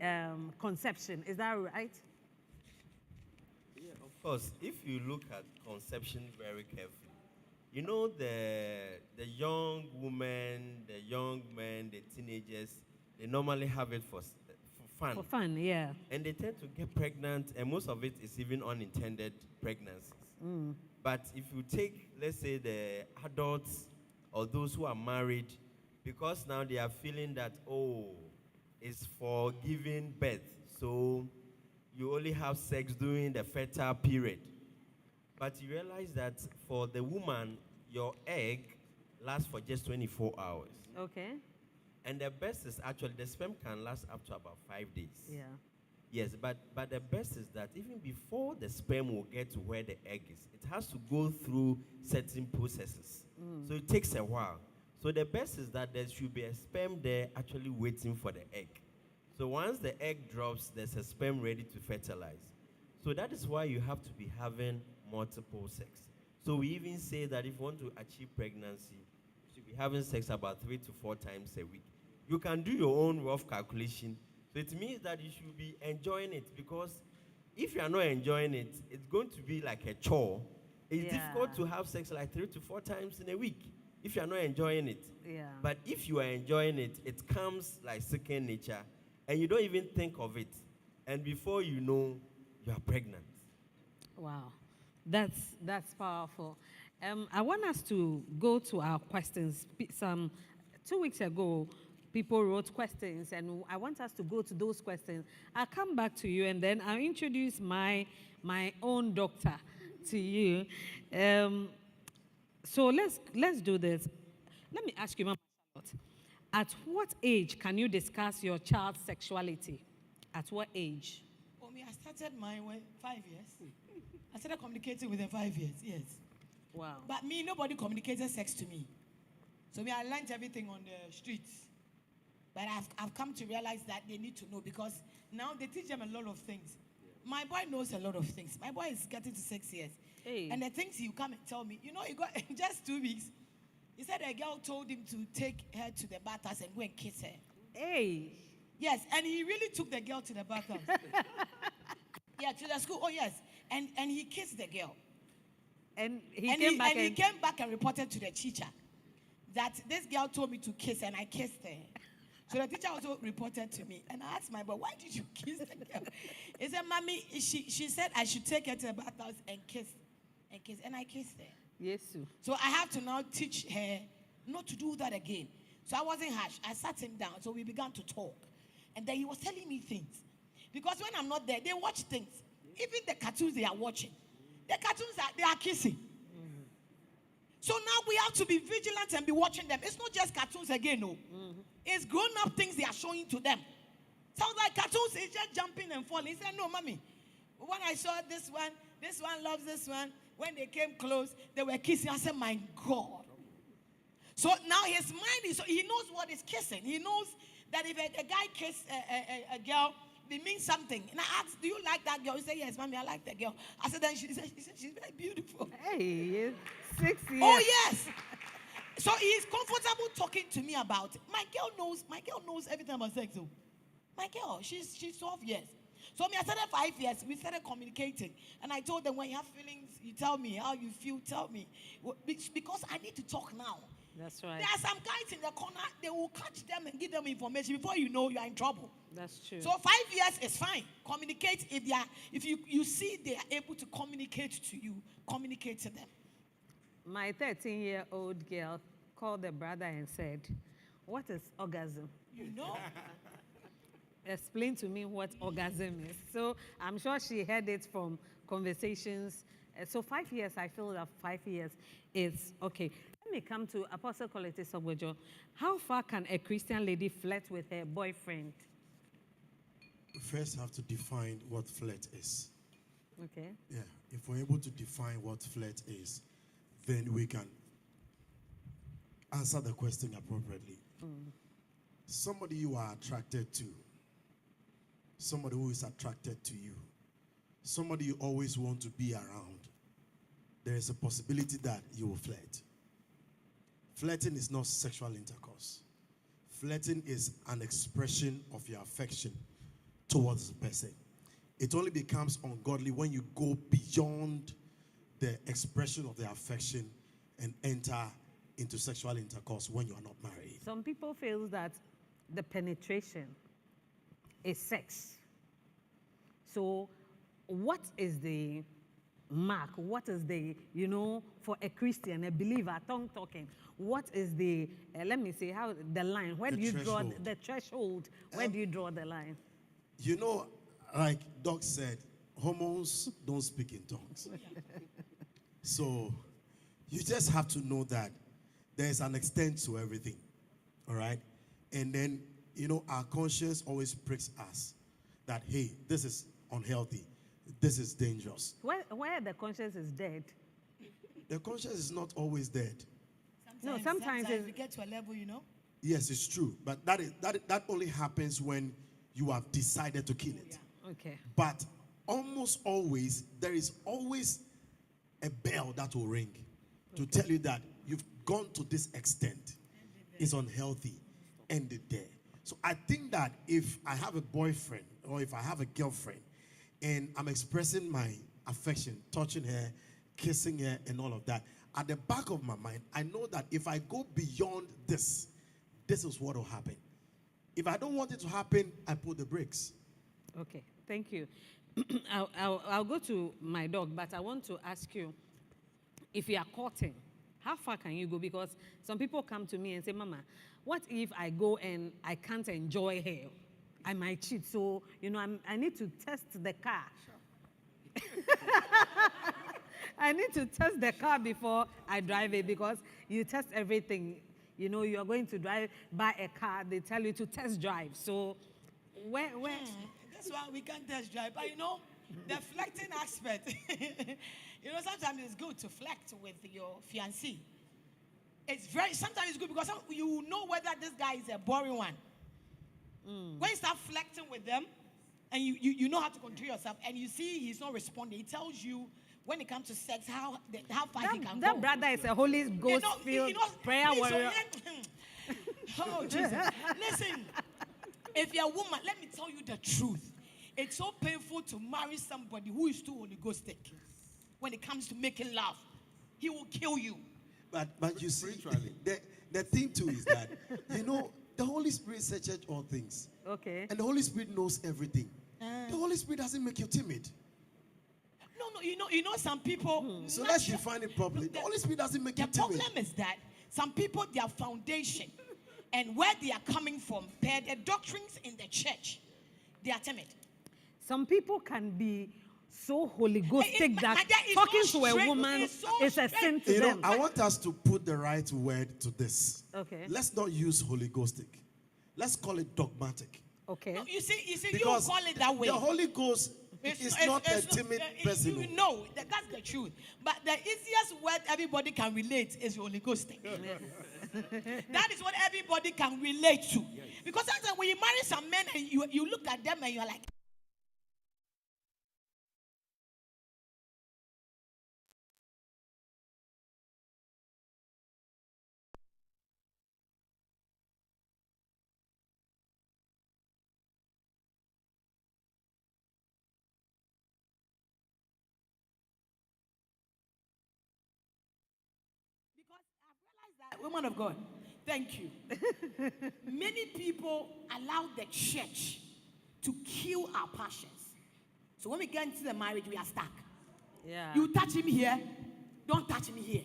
conception. Is that right? Yeah, of course. If you look at conception very carefully, the young women, the young men, the teenagers, they normally have it for fun. For fun, yeah. And they tend to get pregnant, and most of it is even unintended pregnancies. Mm. But if you take, let's say, the adults or those who are married, because now they are feeling that, it's for giving birth, so you only have sex during the fertile period. But you realize that for the woman, your egg lasts for just 24 hours. Okay. And the best is actually, the sperm can last up to about 5 days. Yeah. Yes, but the best is that even before the sperm will get to where the egg is, it has to go through certain processes. Mm. So it takes a while. So the best is that there should be a sperm there actually waiting for the egg. So once the egg drops, there's a sperm ready to fertilize. So that is why you have to be having multiple sex. So we even say that if you want to achieve pregnancy, you should be having sex about 3 to 4 times a week. You can do your own rough calculation. So it means that you should be enjoying it, because if you are not enjoying it, it's going to be like a chore. It's difficult to have sex like 3 to 4 times in a week if you are not enjoying it. Yeah. But if you are enjoying it, it comes like second nature, and you don't even think of it. And before you know, you are pregnant. Wow, that's powerful. I want us to go to our questions. Some 2 weeks ago, people wrote questions, and I want us to go to those questions. I'll come back to you, and then I'll introduce my own doctor to you. So let's do this. Let me ask you, Mama Charlotte, at what age can you discuss your child's sexuality? At what age? For me, I started mine when 5 years. I started communicating within 5 years, yes. Wow. But me, nobody communicated sex to me. So me, I learned everything on the streets. But I've come to realize that they need to know, because now they teach them a lot of things. My boy knows a lot of things. My boy is getting to 6 years. Hey. And the things he come and tell me, you know, he got in just 2 weeks. He said a girl told him to take her to the bathhouse and go and kiss her. Hey. Yes, and he really took the girl to the bathhouse. Yeah, to the school. Oh yes, and he kissed the girl. And he came back and reported to the teacher that this girl told me to kiss, and I kissed her. So the teacher also reported to me, and I asked my boy, "Why did you kiss the girl?" He said, "Mommy, she said I should take her to the bathhouse and kiss, and I kissed her." Yes, sir. So I have to now teach her not to do that again. So I wasn't harsh. I sat him down. So we began to talk. And then he was telling me things. Because when I'm not there, they watch things. Even the cartoons they are watching. The cartoons, they are kissing. Mm-hmm. So now we have to be vigilant and be watching them. It's not just cartoons again, no. Mm-hmm. It's grown-up things they are showing to them. Sounds like cartoons, it's just jumping and falling. He said, "No, mommy. When I saw this one loves this one. When they came close, they were kissing." I said, "My God." So now his mind is, he knows what is kissing. He knows that if a guy kisses a girl, it means something. And I asked, "Do you like that girl?" He said, "Yes, mommy, I like that girl." I said, then she said she's very beautiful. Hey, 6 years. Oh, yes. So he's comfortable talking to me about it. My girl knows everything about sex. So my girl, she's 12 years. So me, I started 5 years. We started communicating. And I told them, when you have feelings, you tell me. How you feel, tell me. Because I need to talk now. That's right. There are some guys in the corner, they will catch them and give them information. Before you know, you are in trouble. That's true. So 5 years is fine. Communicate. If you see they are able to communicate to you, communicate to them. My 13-year-old girl called the brother and said, "What is orgasm?" You know? Explain to me what orgasm is. So I'm sure she heard it from conversations. So 5 years, I feel that 5 years is okay. Let me come to Apostle Quality Sobwejo. How far can a Christian lady flirt with her boyfriend? We first have to define what flirt is. Okay. Yeah. If we're able to define what flirt is, then we can answer the question appropriately. Somebody you are attracted to, somebody who is attracted to you, somebody you always want to be around, there is a possibility that you will flirt. Flirting is not sexual intercourse. Flirting is an expression of your affection towards the person. It only becomes ungodly when you go beyond the expression of the affection and enter into sexual intercourse when you are not married. Some people feel that the penetration is sex. So what is the mark? What is the, for a Christian, a believer, tongue talking, what is the, let me say, how the line? Where do you draw the threshold? Where do you draw the line? Like Doc said, hormones don't speak in tongues. So you just have to know that there's an extent to everything. All right? And then, our conscience always pricks us that, hey, this is unhealthy. This is dangerous. Where the conscience is dead. The conscience is not always dead. Sometimes we get to a level, Yes, it's true. But that only happens when you have decided to kill it. Yeah. Okay. But almost always, there is always a bell that will ring to tell you that you've gone to this extent. It's unhealthy. End it there. So I think that if I have a boyfriend or if I have a girlfriend and I'm expressing my affection, touching her, kissing her, and all of that, at the back of my mind, I know that if I go beyond this, this is what will happen. If I don't want it to happen, I put the brakes. Okay, thank you. I'll go to my dog, but I want to ask you, if you are courting, how far can you go? Because some people come to me and say, Mama, what if I go and I can't enjoy her? I might cheat. So, I need to test the car. Sure. I need to test the car before I drive it, because you test everything. You are going to buy a car, they tell you to test drive. So, where? That's why we can't test drive. But the flirting aspect, sometimes it's good to flirt with your fiancé. Sometimes it's good because you know whether this guy is a boring one. When you start flirting with them, and you know how to control yourself, and you see he's not responding, he tells you when it comes to sex how far he can go. That brother is a Holy Ghost filled prayer warrior. Oh, Jesus. Listen, if you're a woman, let me tell you the truth. It's so painful to marry somebody who is too Holy Ghostic. When it comes to making love, he will kill you. But you see, the thing too is that, the Holy Spirit searches all things. Okay. And the Holy Spirit knows everything. The Holy Spirit doesn't make you timid. No, some people. So let's define it properly. The Holy Spirit doesn't make you timid. The problem is that some people, their foundation and where they are coming from, per the doctrines in the church, they are timid. Some people can be so Holy Ghostic that talking to a woman is a sin to them. I want us to put the right word to this. Okay. Let's not use Holy Ghostic. Let's call it dogmatic. Okay. No, you see, Because you call it that way. The Holy Ghost is not a timid person. You know, that's the truth. But the easiest word everybody can relate is Holy Ghostic. That is what everybody can relate to. Because sometimes when you marry some men and you look at them and you're like, woman of God, thank you. Many people allow the church to kill our passions. So when we get into the marriage, we are stuck. Yeah. You touch him here, don't touch me here.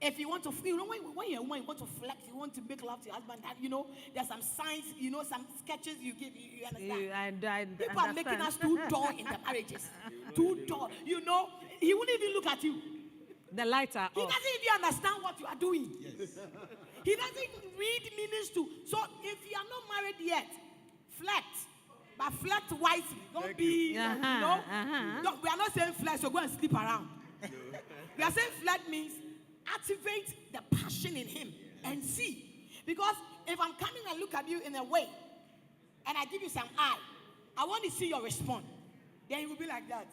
If you want to, when you're a woman, you want to flex, you want to make love to your husband, there's some signs, some sketches you give, you understand? People are making us too dull in the marriages. Too dull. He wouldn't even look at you. The lights are off. He doesn't even understand what you are doing. Yes. He doesn't read meanings to. So if you are not married yet, flirt. But flirt wisely. Don't be, we are not saying flirt, so go and sleep around. We are saying flirt means activate the passion in him and see. Because if I'm coming and look at you in a way, and I give you some eye, I want to see your response. Then he will be like that.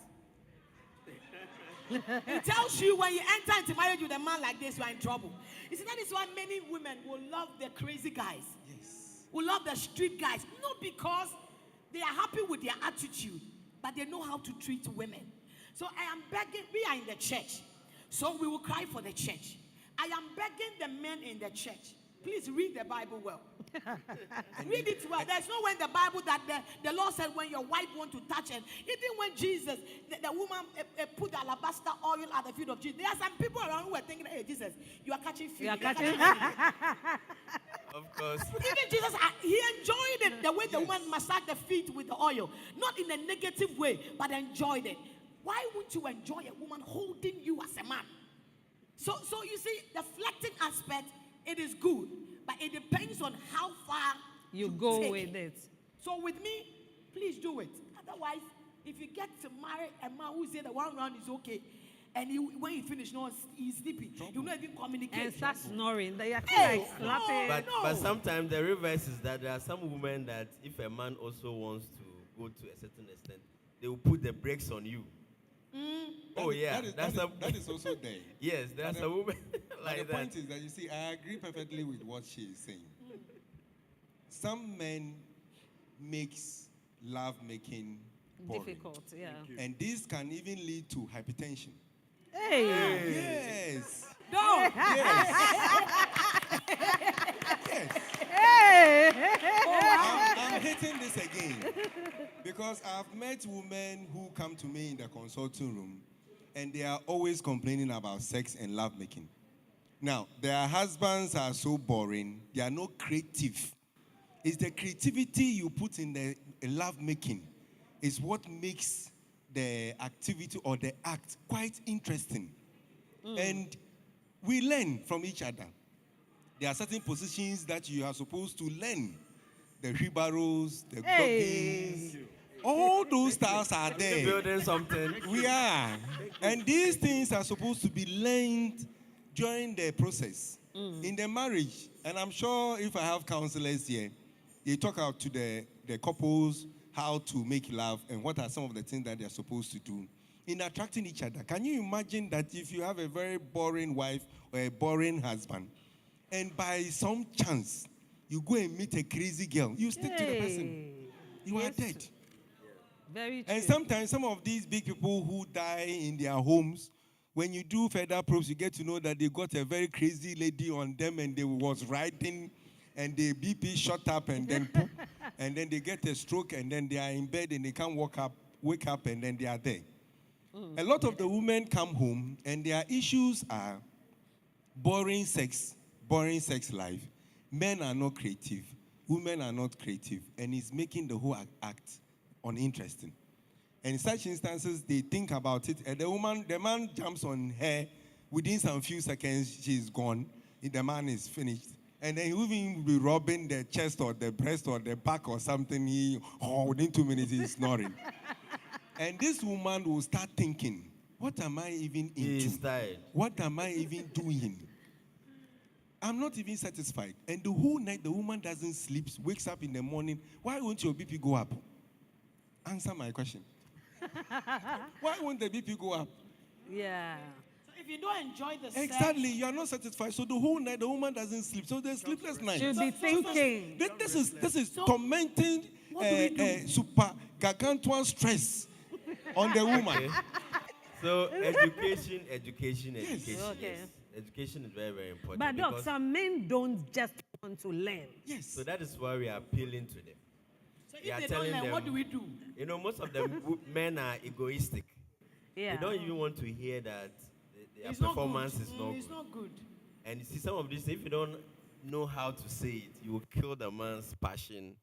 It tells you when you enter into marriage with a man like this, you are in trouble. You see, that is why many women will love the crazy guys. Yes. Will love the street guys. Not because they are happy with their attitude, but they know how to treat women. So I am begging, we are in the church. So we will cry for the church. I am begging the men in the church. Please read the Bible well. Read it well. There's nowhere in the Bible that the Lord said when your wife wants to touch it. Even when Jesus, the woman put the alabaster oil at the feet of Jesus. There are some people around who are thinking, hey, Jesus, you are catching feet. Of course. Even Jesus, he enjoyed it, the way the woman massaged the feet with the oil. Not in a negative way, but enjoyed it. Why would you enjoy a woman holding you as a man? So you see, the flirting aspect, it is good, but it depends on how far you go with it. So with me, please do it. Otherwise, if you get to marry a man who said that one round is okay, and when he finish, he's sleepy. He will not even communicate. And start snoring. They are Hey, like slapping. But sometimes the reverse is that there are some women that if a man also wants to go to a certain extent, they will put the brakes on you. Oh yeah, that is also there. Yes, there's a woman But like the that. point is that you see, I agree perfectly with what she is saying. Some men makes love making boring. Difficult, yeah. And this can even lead to hypertension. Hey. Yes. Don't. Yes. Yes. Hey. I'm hitting this again because I've met women who come to me in the consulting room and they are always complaining about sex and lovemaking. Now, their husbands are so boring, they are not creative. It's the creativity you put in the lovemaking is what makes the activity or the act quite interesting. And we learn from each other. There are certain positions that you are supposed to learn. The wheelbarrows, the doggies, all those styles are there. Building something. We are. And these things are supposed to be learned during the process. In the marriage, and I'm sure if I have counselors here, they talk out to the couples how to make love and what are some of the things that they're supposed to do in attracting each other. Can you imagine that if you have a very boring wife or a boring husband, and by some chance, you go and meet a crazy girl, you stick to the person. You are dead. Very true. And sometimes some of these big people who die in their homes, when you do further probes, you get to know that they got a very crazy lady on them and they was riding and the BP shot up and then poop, and then they get a stroke and then they are in bed and they can't wake up and then they are there. A lot of the women come home and their issues are boring sex life. Men are not creative. Women are not creative. And it's making the whole act uninteresting. And in such instances, they think about it. And the man jumps on her. Within some few seconds, she's gone. The man is finished. And then he will even be rubbing the chest or the breast or the back or something. Within 2 minutes, he's snoring. And this woman will start thinking, what am I even into? He's tired. What am I even doing? I'm not even satisfied. And the whole night, the woman doesn't sleep, wakes up in the morning. Why won't your BP go up? Answer my question. Why won't the BP go up? Yeah. So if you don't enjoy the sex, Exactly. You are not satisfied. So the whole night, the woman doesn't sleep. So there's sleepless night. Should be thinking. This is tormenting super gargantuan stress on the woman. So education. Okay. Yes. Education is very, very important. But Doc, because- some men don't just want to learn. Yes. So that is why we are appealing to them. so We are if they don't telling learn, them- what do we do? You know, most of them men are egoistic. Yeah. They don't even want to hear that their It's not performance good. is not It's good. not good. And you see, some of this, if you don't know how to say it, you will kill the man's passion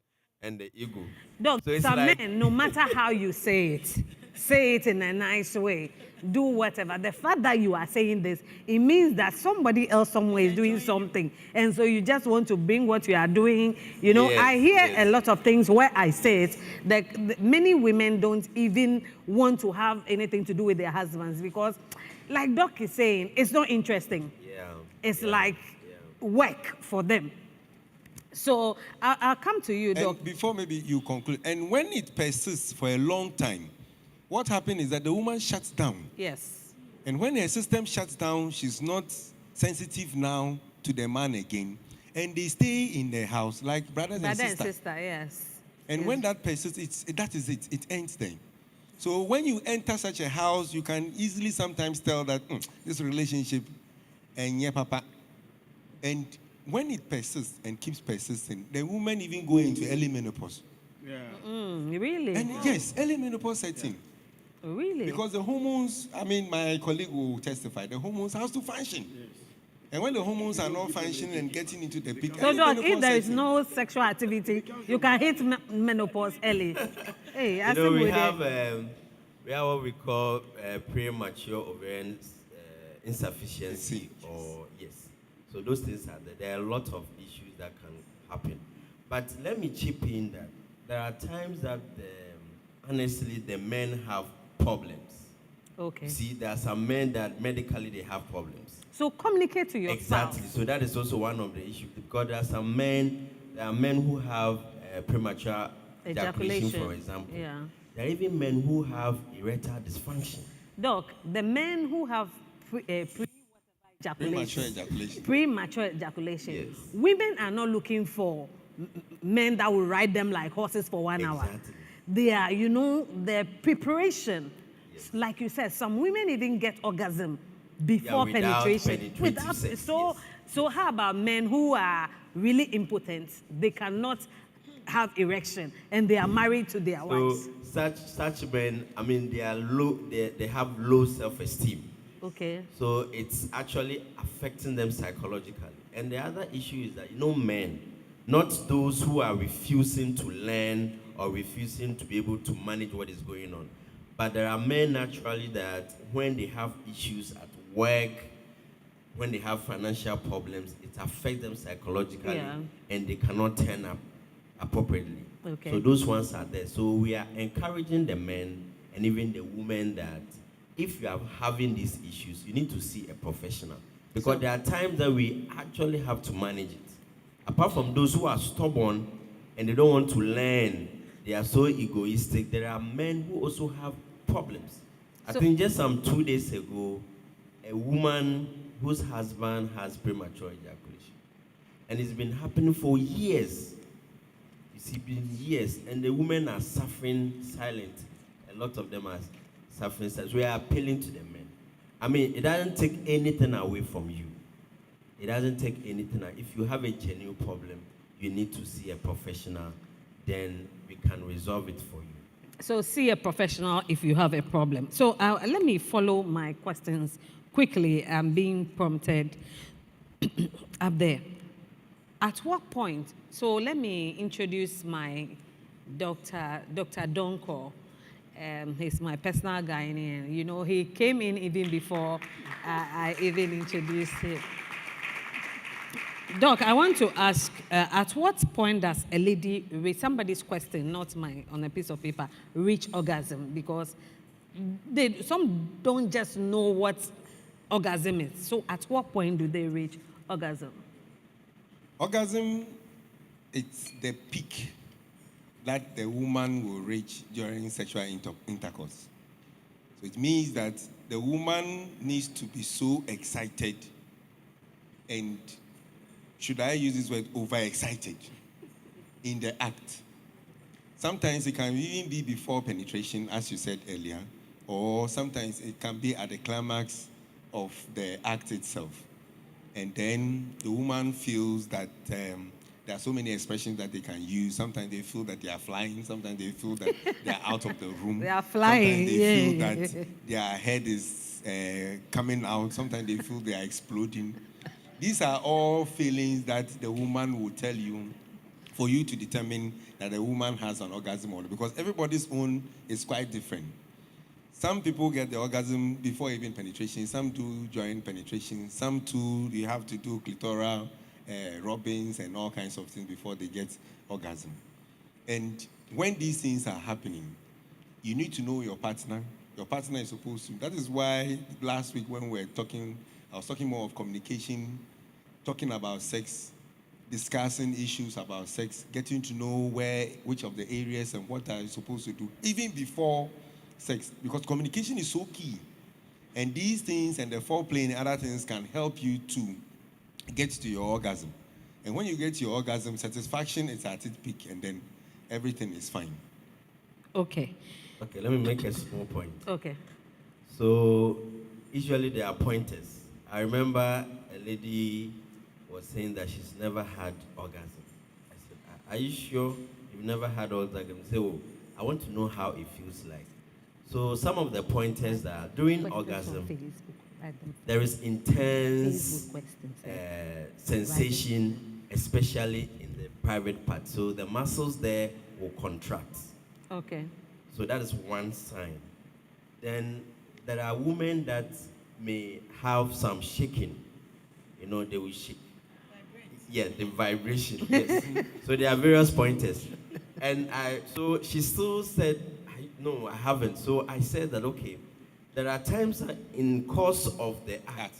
and the ego. Doc, So it's some like- men, no matter how you say it in a nice way, do whatever. The fact that you are saying this, it means that somebody else somewhere is doing something. And so you just want to bring what you are doing. You know, Yes, I hear yes. a lot of things where I say it, that many women don't even want to have anything to do with their husbands because, like Doc is saying, it's not interesting. Yeah. It's Yeah. like work for them. So I'll come to you, Doc. And before maybe you conclude, and when it persists for a long time, what happens is that the woman shuts down. Yes. And when her system shuts down, she's not sensitive now to the man again. And they stay in the house like brothers Brother and and sisters. sister, yes. And Yes. when that persists, that is it. It ends there. So when you enter such a house, you can easily sometimes tell that this relationship, and yeah, papa. And when it persists and keeps persisting, the woman even go into early menopause. Really? And yes, early menopause sets in. Really? Because the hormones, my colleague will testify, the hormones has to function. And when the hormones are not functioning and getting into the peak, So, early Doc, if menopause there is sets in. no sexual activity, you can hit menopause early. Hey, I You know, think we have what we call premature ovarian insufficiency, or yes. So those things are there. There are a lot of issues that can happen. But let me chip in that there are times that honestly the men have problems. Okay. See, there are some men that medically they have problems. So communicate to your Exactly. spouse. So that is also one of the issues because there are men who have premature ejaculation, for example. Yeah. There are even men who have erectile dysfunction. Doc, the men who have Premature ejaculation. premature ejaculation, Yes. women are not looking for men that will ride them like horses for 1 hour. Exactly. They are, the preparation. Yes. Like you said, some women even get orgasm before without penetration. penetrative sex, yes. So how about men who are really impotent? They cannot have erection and they are married to their So wives. such men, I mean, they are low. They have low self-esteem. Okay. So it's actually affecting them psychologically. And the other issue is that, men, not those who are refusing to learn or refusing to be able to manage what is going on. But there are men naturally that when they have issues at work, when they have financial problems, it affects them psychologically, Yeah. and they cannot turn up appropriately. Okay. So those ones are there. So we are encouraging the men and even the women that if you are having these issues, you need to see a professional. Because there are times that we actually have to manage it. Apart from those who are stubborn and they don't want to learn, they are so egoistic, there are men who also have problems. I think just 2 days ago, a woman whose husband has premature ejaculation. And it's been happening for years. It's been years, and the women are suffering silent. A lot of them are suffering silent. So we are appealing to the men. I mean, it doesn't take anything away from you. It doesn't take anything. If you have a genuine problem, you need to see a professional. Then we can resolve it for you. So see a professional if you have a problem. So let me follow my questions quickly. I'm being prompted up there. At what point? So let me introduce my doctor, Dr. Donko. He's my personal Ghanaian. He came in even before I even introduced him. Doc, I want to ask, at what point does a lady reach, somebody's question, not mine, on a piece of paper, reach orgasm? Because some don't just know what orgasm is. So at what point do they reach orgasm? Orgasm, it's the peak that the woman will reach during sexual intercourse. So it means that the woman needs to be so excited and, should I use this word, overexcited in the act. Sometimes it can even be before penetration, as you said earlier, or sometimes it can be at the climax of the act itself. And then the woman feels that there are so many expressions that they can use. Sometimes they feel that they are flying. Sometimes they feel that they are out of the room. They are flying. Sometimes they feel that their head is coming out. Sometimes they feel they are exploding. These are all feelings that the woman will tell you for you to determine that the woman has an orgasm or not, because everybody's own is quite different. Some people get the orgasm before even penetration. Some do during penetration. Some too, you have to do clitoral rubbings and all kinds of things before they get orgasm. And when these things are happening, you need to know your partner. Your partner is supposed to. That is why last week when we were talking, I was talking more of communication, talking about sex, discussing issues about sex, getting to know which of the areas and what are you supposed to do, even before sex, because communication is so key. And these things and the foreplay and other things can help you to get to your orgasm. And when you get to your orgasm, satisfaction is at its peak, and then everything is fine. Okay. Okay, let me make a small point. Okay. So usually there are pointers. I remember a lady was saying that she's never had orgasm. I said, are you sure you've never had orgasm? Say, oh, I want to know how it feels like. So some of the pointers that during orgasm, there is intense sensation, especially in the private part. So the muscles there will contract. Okay. So that is one sign. Then there are women that may have some shaking. They will shake. Yeah, the vibration. Yes. So there are various pointers. And so she still said, no, I haven't. So I said that, okay, there are times that in course of the act,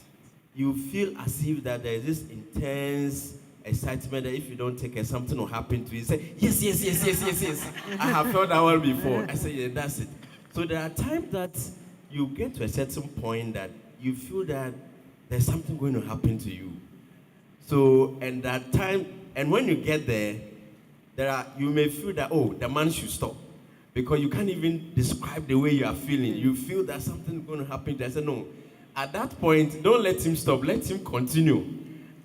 you feel as if that there is this intense excitement that if you don't take it, something will happen to you. You say, yes, yes, yes, yes, yes, yes. I have felt that one before. I say, yeah, that's it. So there are times that you get to a certain point that you feel that there's something going to happen to you. So, and that time, and when you get there, you may feel that, oh, the man should stop. Because you can't even describe the way you are feeling. You feel that something is going to happen. I said, no. At that point, don't let him stop. Let him continue.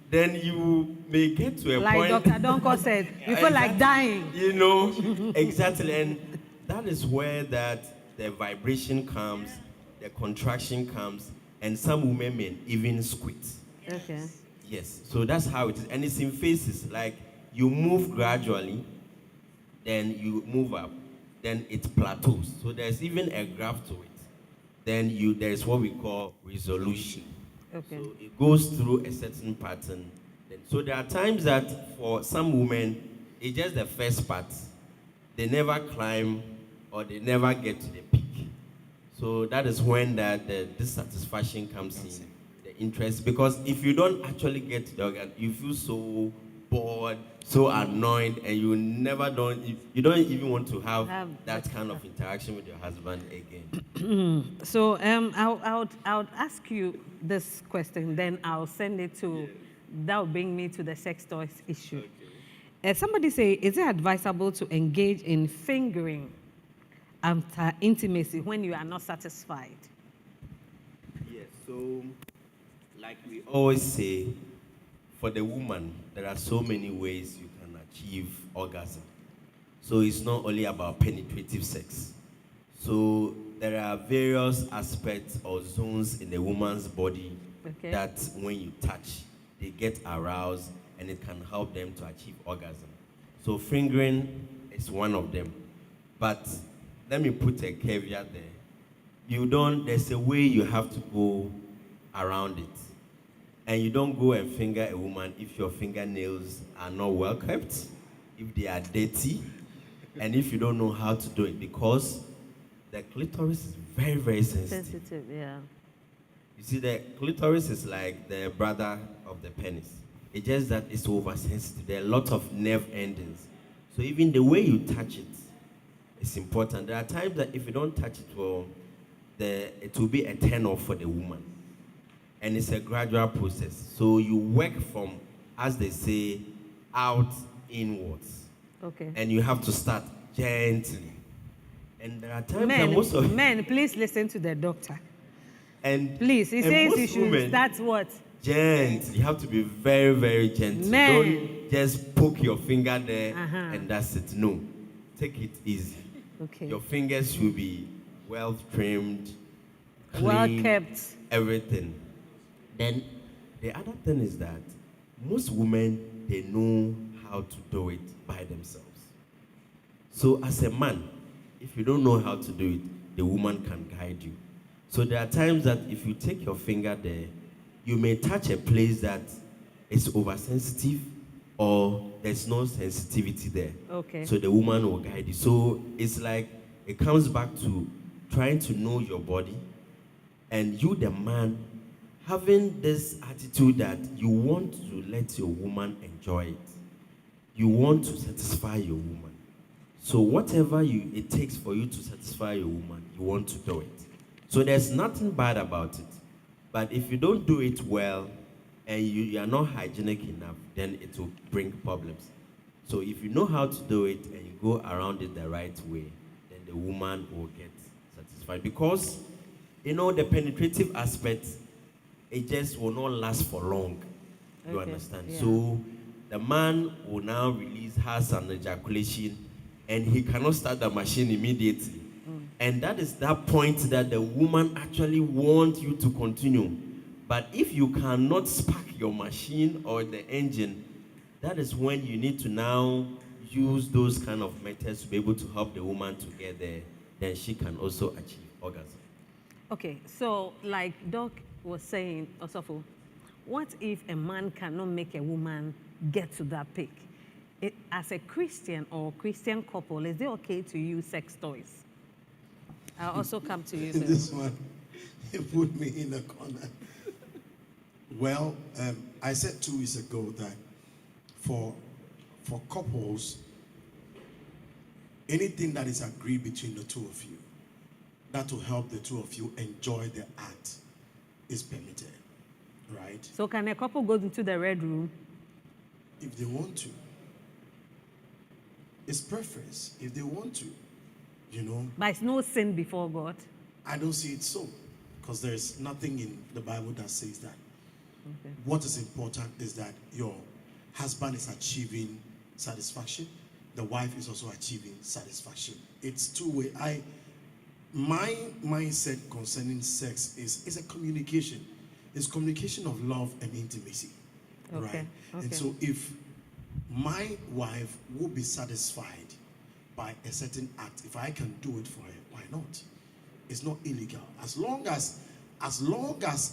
Then you may get to a point. Like Dr. Donko said, you feel like dying. You know, exactly. And that is where that the vibration comes, the contraction comes, and some women may even squeak. Okay. Yes. So that's how it is. And it's in phases. Like you move gradually, then you move up, then it plateaus. So there's even a graph to it. Then there's what we call resolution. Okay. So it goes through a certain pattern. So there are times that for some women, it's just the first part. They never climb or they never get to the peak. So that is when the dissatisfaction comes in, the interest. Because if you don't actually get to the organ, you feel so bored, so annoyed, and you don't even want to have that kind of interaction with your husband again. So I would ask you this question, then I'll send it to, that will bring me to the sex toys issue. Okay. Somebody say, is it advisable to engage in fingering after intimacy when you are not satisfied? Yes, so like we always say, for the woman, there are so many ways you can achieve orgasm. So it's not only about penetrative sex. So there are various aspects or zones in the woman's body that when you touch, they get aroused and it can help them to achieve orgasm. So fingering is one of them. But let me put a caveat there. There's a way you have to go around it. And you don't go and finger a woman if your fingernails are not well kept, if they are dirty, and if you don't know how to do it, because the clitoris is very, very sensitive. Sensitive, yeah. You see, the clitoris is like the brother of the penis. It's just that it's oversensitive. There are a lot of nerve endings. So even the way you touch it is important. There are times that if you don't touch it well, it will be a turn-off for the woman. And it's a gradual process. So you work from, as they say, out inwards. Okay. And you have to start gently. And there are times that most of men, please listen to the doctor. And please, he says you should start what? Gently. You have to be very, very gentle. Men. Don't just poke your finger there and that's it. No. Take it easy. Okay. Your fingers should be well trimmed, clean, well kept. Everything. Then the other thing is that most women, they know how to do it by themselves. So as a man, if you don't know how to do it, the woman can guide you. So there are times that if you take your finger there, you may touch a place that is oversensitive or there's no sensitivity there. Okay. So the woman will guide you. So it's like, it comes back to trying to know your body, and you, the man, having this attitude that you want to let your woman enjoy it. You want to satisfy your woman. So whatever it takes for you to satisfy your woman, you want to do it. So there's nothing bad about it. But if you don't do it well and you are not hygienic enough, then it will bring problems. So if you know how to do it and you go around it the right way, then the woman will get satisfied. Because, the penetrative aspect, it just will not last for long. You understand? Yeah. So the man will now has an ejaculation, and he cannot start the machine immediately. And that is that point that the woman actually wants you to continue. But if you cannot spark your machine or the engine, that is when you need to now use those kind of methods to be able to help the woman to get there. Then she can also achieve orgasm. Okay, so like Doc was saying, Osofo, what if a man cannot make a woman get to that peak? As a Christian or Christian couple, is it okay to use sex toys? I'll also come to you. This one, you put me in a corner. Well, I said 2 weeks ago that for couples, anything that is agreed between the two of you, that will help the two of you enjoy the act, is permitted, right? So can a couple go into the red room? If they want to. It's preference, if they want to, you know. But it's no sin before God. I don't see it so, because there's nothing in the Bible that says that. Okay. What is important is that your husband is achieving satisfaction, the wife is also achieving satisfaction. It's two-way. My mindset concerning sex is a communication. It's communication of love and intimacy, Okay. right? Okay. And so if my wife will be satisfied by a certain act, if I can do it for her, why not? It's not illegal. As long as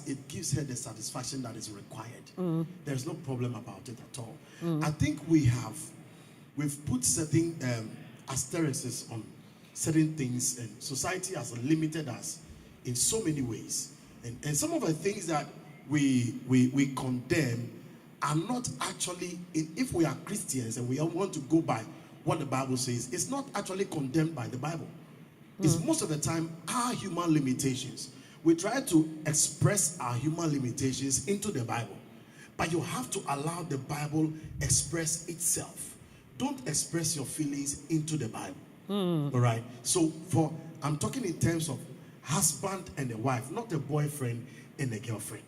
it gives her the satisfaction that is required, there's no problem about it at all. I think we've put certain asterisks on certain things, and society has limited us in so many ways. And some of the things that we condemn are not actually, if we are Christians and we want to go by what the Bible says, it's not actually condemned by the Bible. It's most of the time our human limitations. We try to express our human limitations into the Bible, but you have to allow the Bible express itself. Don't express your feelings into the Bible. All right. So I'm talking in terms of husband and a wife, not a boyfriend and a girlfriend.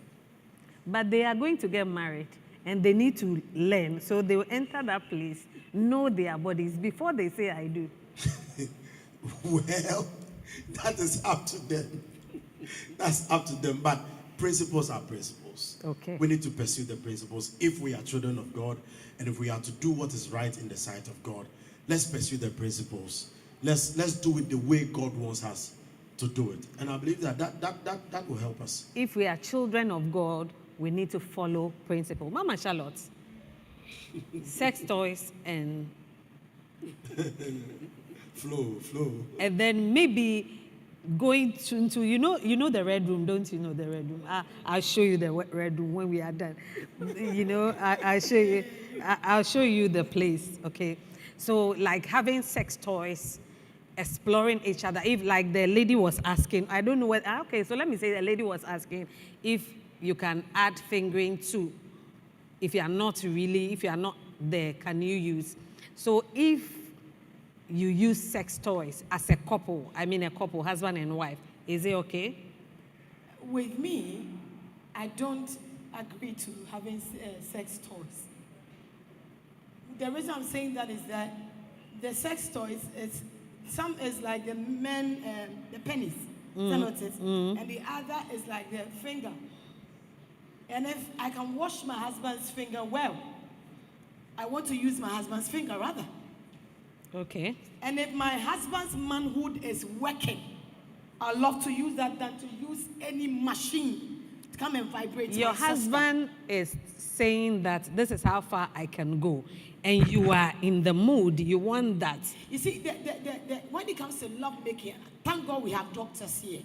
But they are going to get married and they need to learn. So they will enter that place, know their bodies before they say I do. Well, that is up to them. That's up to them. But principles are principles. Okay. We need to pursue the principles if we are children of God, and if we are to do what is right in the sight of God. Let's pursue the principles. Let's do it the way God wants us to do it. And I believe that will help us. If we are children of God, we need to follow principle. Mama Charlotte, sex toys and flow. And then maybe going into you know the red room, don't you know the red room? I'll show you the red room when we are done. I'll show you the place. Okay, so like having sex toys, exploring each other. If like the lady was asking, I don't know what. Okay, so let me say the lady was asking if you can add fingering too. If you are not there, can you use? So if you use sex toys as a couple, husband and wife, is it okay? With me, I don't agree to having sex toys. The reason I'm saying that is that the sex toys, some is like the men, the penis, and the other is like the finger. And if I can wash my husband's finger well, I want to use my husband's finger rather. Okay. And if my husband's manhood is working, I love to use that than to use any machine to come and vibrate. Your husband is saying that this is how far I can go, and you are in the mood, you want that. You see, when it comes to love making, thank God we have doctors here.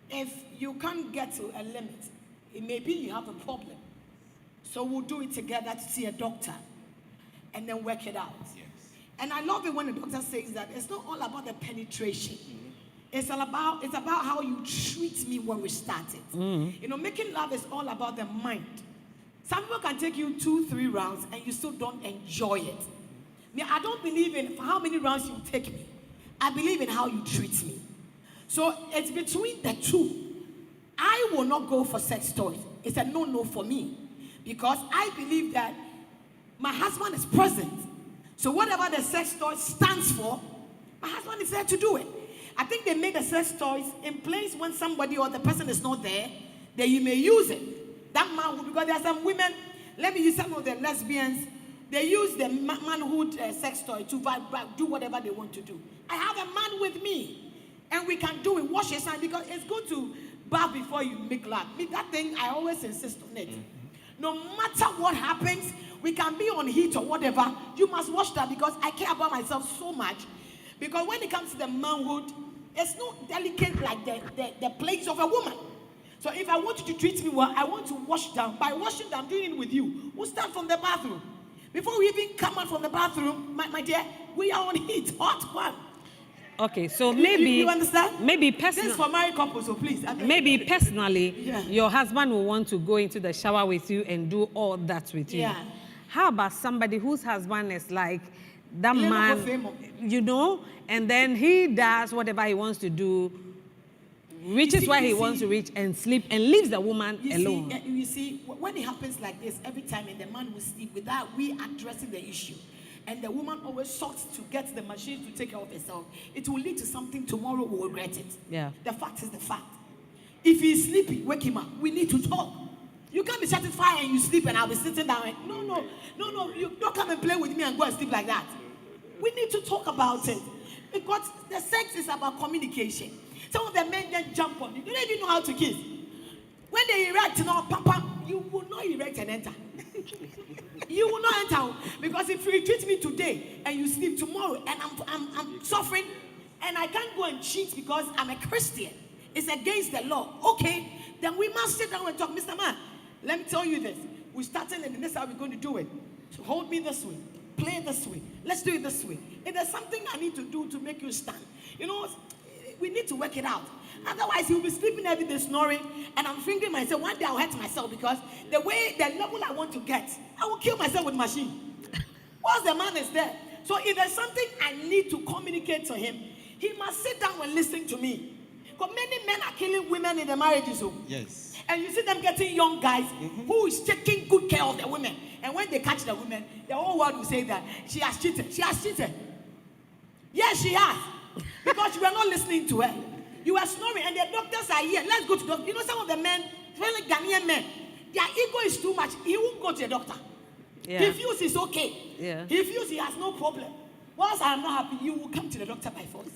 If you can't get to a limit, it may be you have a problem. So we'll do it together to see a doctor and then work it out. Yes. And I love it when the doctor says that it's not all about the penetration. It's about how you treat me when we started. You know, making love is all about the mind. Some people can take you 2-3 rounds and you still don't enjoy it. I don't believe in how many rounds you take me. I believe in how you treat me. So it's between the two. I will not go for sex toys. It's a no-no for me. Because I believe that my husband is present. So whatever the sex toy stands for, my husband is there to do it. I think they make the sex toys in place when somebody or the person is not there, that you may use it. That manhood, because there are some women, let me use some of the lesbians, they use the manhood sex toy to do whatever they want to do. I have a man with me, and we can do it, wash his hand, because it's good to bath before you make love. That thing, I always insist on it. No matter what happens, we can be on heat or whatever, you must wash that, because I care about myself so much. Because when it comes to the manhood, it's not delicate like the place of a woman. So if I want you to treat me well, I want to wash down. By washing down, doing it with you, we'll start from the bathroom. Before we even come out from the bathroom, my dear, we are on heat, hot one. Okay, so maybe you understand? Maybe This is for married couples, so please. Maybe personally, Yeah. your husband will want to go into the shower with you and do all that with you. Yeah. How about somebody whose husband is like that Little man, famous. you know, and then he does whatever he wants to do, reaches where he wants to reach and sleep and leaves the woman alone. You see, when it happens like this, every time and the man will sleep without we addressing the issue, and the woman always sought to get the machine to take care of herself, it will lead to something tomorrow we will regret it. Yeah. The fact is the fact. If he's sleepy, wake him up. We need to talk. You can't be satisfied and you sleep and I'll be sitting down. And, no. You don't come and play with me and go and sleep like that. We need to talk about it. Because the sex is about communication. Some of the men just jump on you. They don't even know how to kiss. When they erect, papa, you will not erect and enter. You will not enter. Because if you treat me today and you sleep tomorrow and I'm suffering and I can't go and cheat because I'm a Christian, it's against the law. Okay, then we must sit down and talk. Mr. Man, let me tell you this. We're starting and this is how we're going to do it. So hold me this way. Play this way. Let's do it this way. If there's something I need to do to make you stand, we need to work it out. Otherwise, you'll be sleeping every day snoring, and I'm thinking myself, one day I'll hurt myself because the level I want to get, I will kill myself with machine. Once the man is there. So if there's something I need to communicate to him, he must sit down and listen to me. Because many men are killing women in the marriages. Yes. And you see them getting young guys who is taking good care of the women. And when they catch the women, the whole world will say that she has cheated. She has cheated. Yes, she has. Because you were not listening to her. You were snoring and the doctors are here. Let's go to doctor. Some of the men, especially Ghanaian men, their ego is too much. He won't go to the doctor. Yeah. He feels he's okay. Yeah. He feels he has no problem. Once I'm not happy, you will come to the doctor by force.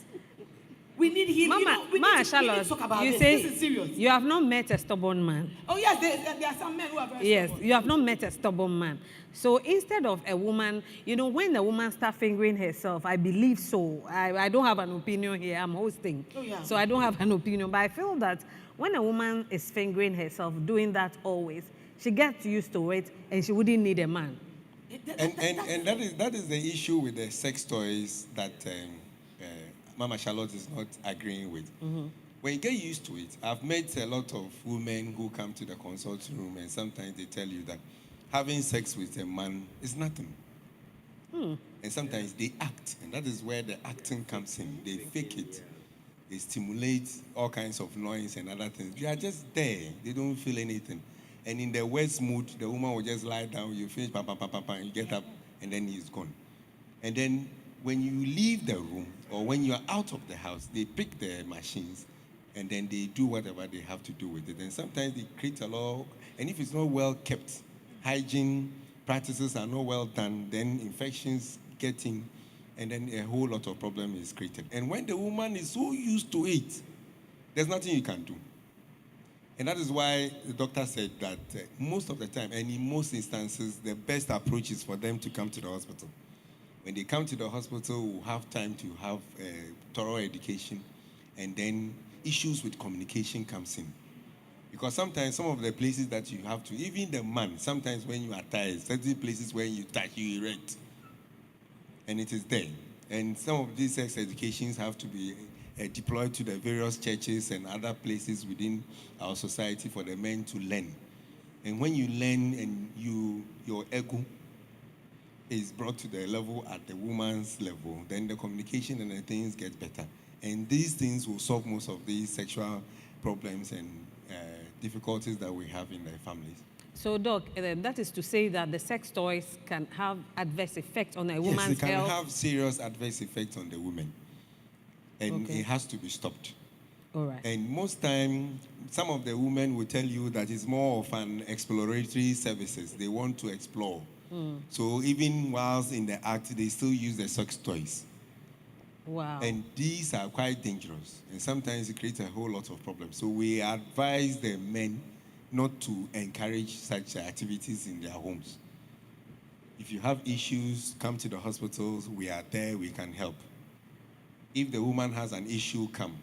We need him. Mama, we need to talk about this. This is serious. You have not met a stubborn man. Oh yes, there are some men who are very Yes, stubborn. you have not met a stubborn man. So instead of a woman, when the woman starts fingering herself, I believe so. I don't have an opinion here. I'm hosting. Oh, yeah. So I don't have an opinion. But I feel that when a woman is fingering herself, doing that always, she gets used to it and she wouldn't need a man. And that is the issue with the sex toys that Mama Charlotte is not agreeing with. Mm-hmm. When you get used to it, I've met a lot of women who come to the consulting room and sometimes they tell you that having sex with a man is nothing. And sometimes they act, and that is where the acting comes in. They fake it. They stimulate all kinds of noise and other things. They are just there. They don't feel anything. And in the worst mood, the woman will just lie down, you finish, and you get up, and then he's gone. And then when you leave the room, or when you are out of the house, they pick the machines, and then they do whatever they have to do with it. And sometimes they create a lot, and if it's not well kept, hygiene practices are not well done, then infections get in, and then a whole lot of problem is created. And when the woman is so used to it, there's nothing you can do. And that is why the doctor said that most of the time, and in most instances, the best approach is for them to come to the hospital. When they come to the hospital, we'll have time to have thorough education, and then issues with communication comes in. Because sometimes some of the places that you have to, even the man, sometimes when you are tired, certain places when you touch, you erect. And it is there. And some of these sex educations have to be deployed to the various churches and other places within our society for the men to learn. And when you learn and your ego is brought to the level at the woman's level, then the communication and the things get better. And these things will solve most of these sexual problems and difficulties that we have in the families. So, Doc, that is to say that the sex toys can have adverse effects on a woman's health? Yes, it can have serious adverse effects on the woman. And Okay. it has to be stopped. All right. And most time, some of the women will tell you that it's more of an exploratory services. They want to explore. So even whilst in the act, they still use the sex toys. Wow. And these are quite dangerous. And sometimes it creates a whole lot of problems. So we advise the men not to encourage such activities in their homes. If you have issues, come to the hospitals. We are there. We can help. If the woman has an issue, come.